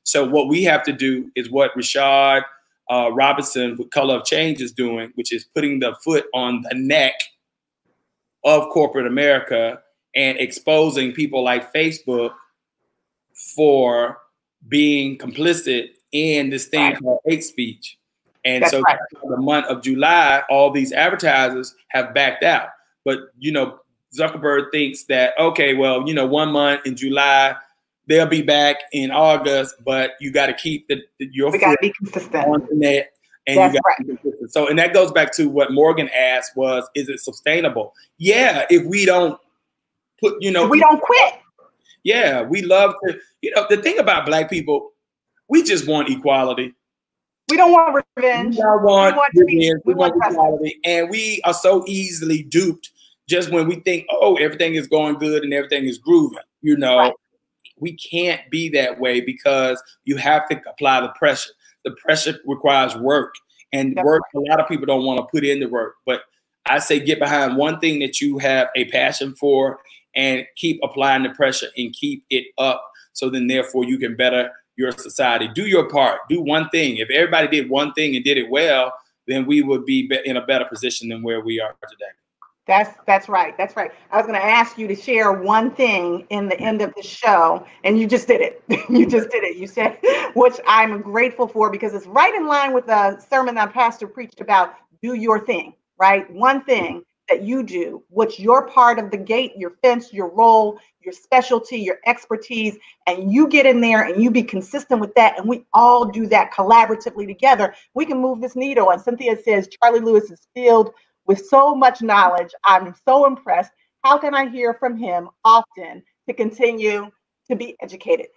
so what we have to do is what Rashad Robinson with Color of Change is doing, which is putting the foot on the neck of corporate America and exposing people like Facebook for being complicit in this thing called hate speech. And so the month of July, all these advertisers have backed out. But, Zuckerberg thinks that, okay, well, 1 month in July, they'll be back in August, but you got to keep your we got to be consistent on the net, and you got to be consistent. So, and that goes back to what Morgan asked was, is it sustainable? Yeah, if we don't put, we don't quit. Yeah, we love to, the thing about Black people, we just want equality. We don't want revenge. We want equality, and we are so easily duped just when we think, oh, everything is going good and everything is grooving, We can't be that way, because you have to apply the pressure. The pressure requires work, and a lot of people don't want to put in the work. But I say get behind one thing that you have a passion for and keep applying the pressure and keep it up. So then therefore you can better your society. Do your part. Do one thing. If everybody did one thing and did it well, then we would be in a better position than where we are today. That's right. That's right. I was going to ask you to share one thing in the end of the show, and you just did it. You just did it. You said, which I'm grateful for, because it's right in line with the sermon that Pastor preached about, do your thing, right? One thing that you do, what's your part of the gate, your fence, your role, your specialty, your expertise, and you get in there and you be consistent with that, and we all do that collaboratively together. We can move this needle. And Cynthia says, Charlie Lewis is filled with so much knowledge. I'm so impressed. How can I hear from him often to continue to be educated?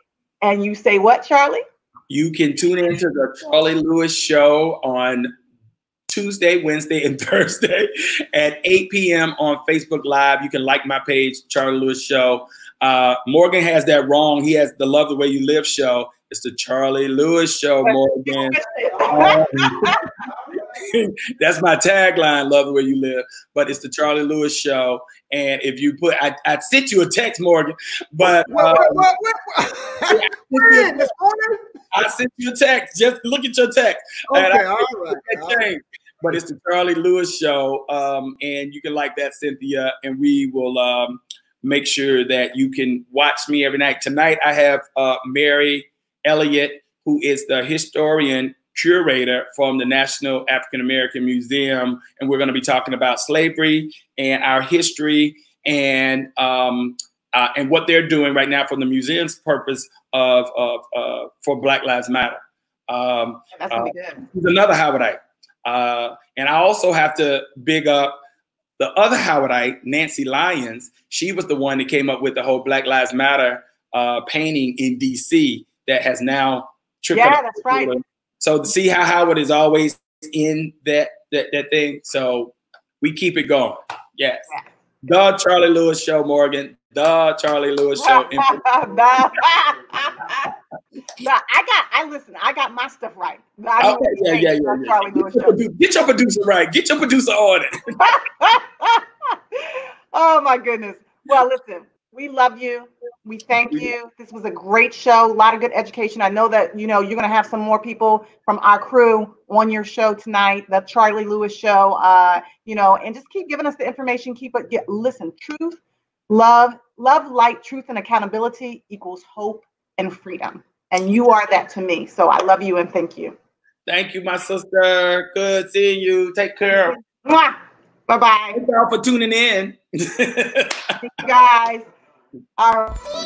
And you say what, Charlie? You can tune into the Charlie Lewis Show on Tuesday, Wednesday, and Thursday at 8 p.m. on Facebook Live. You can like my page, Charlie Lewis Show. Morgan has that wrong. He has the Love the Way You Live show. It's the Charlie Lewis Show, Morgan. That's my tagline, Love the Way You Live. But it's the Charlie Lewis Show. And if you put, I sent you a text, Morgan, but I sent you a text. Just look at your text. Okay, all right. But it's the Charlie Lewis Show. And you can like that, Cynthia, and we will make sure that you can watch me every night. Tonight, I have Mary Elliott, who is the historian curator from the National African American Museum, and we're going to be talking about slavery and our history and what they're doing right now from the museum's purpose of for Black Lives Matter. That's gonna be good. He's another Howardite, and I also have to big up the other Howardite, Nancy Lyons. She was the one that came up with the whole Black Lives Matter painting in DC that has now trickled. Yeah, that's right. So to see how Howard is always in that thing, so we keep it going. Yes, the Charlie Lewis Show, Morgan. The Charlie Lewis Show. I got my stuff right. Okay, yeah. Get your producer right. Get your producer on it. Oh my goodness. Well, listen, we love you. We thank you. This was a great show. A lot of good education. I know that, you're going to have some more people from our crew on your show tonight, the Charlie Lewis show, and just keep giving us the information. Listen, truth, love, light, truth, and accountability equals hope and freedom. And you are that to me. So I love you and thank you. Thank you, my sister. Good seeing you. Take care. Bye-bye. Thank y'all for tuning in. Thank you guys. All right.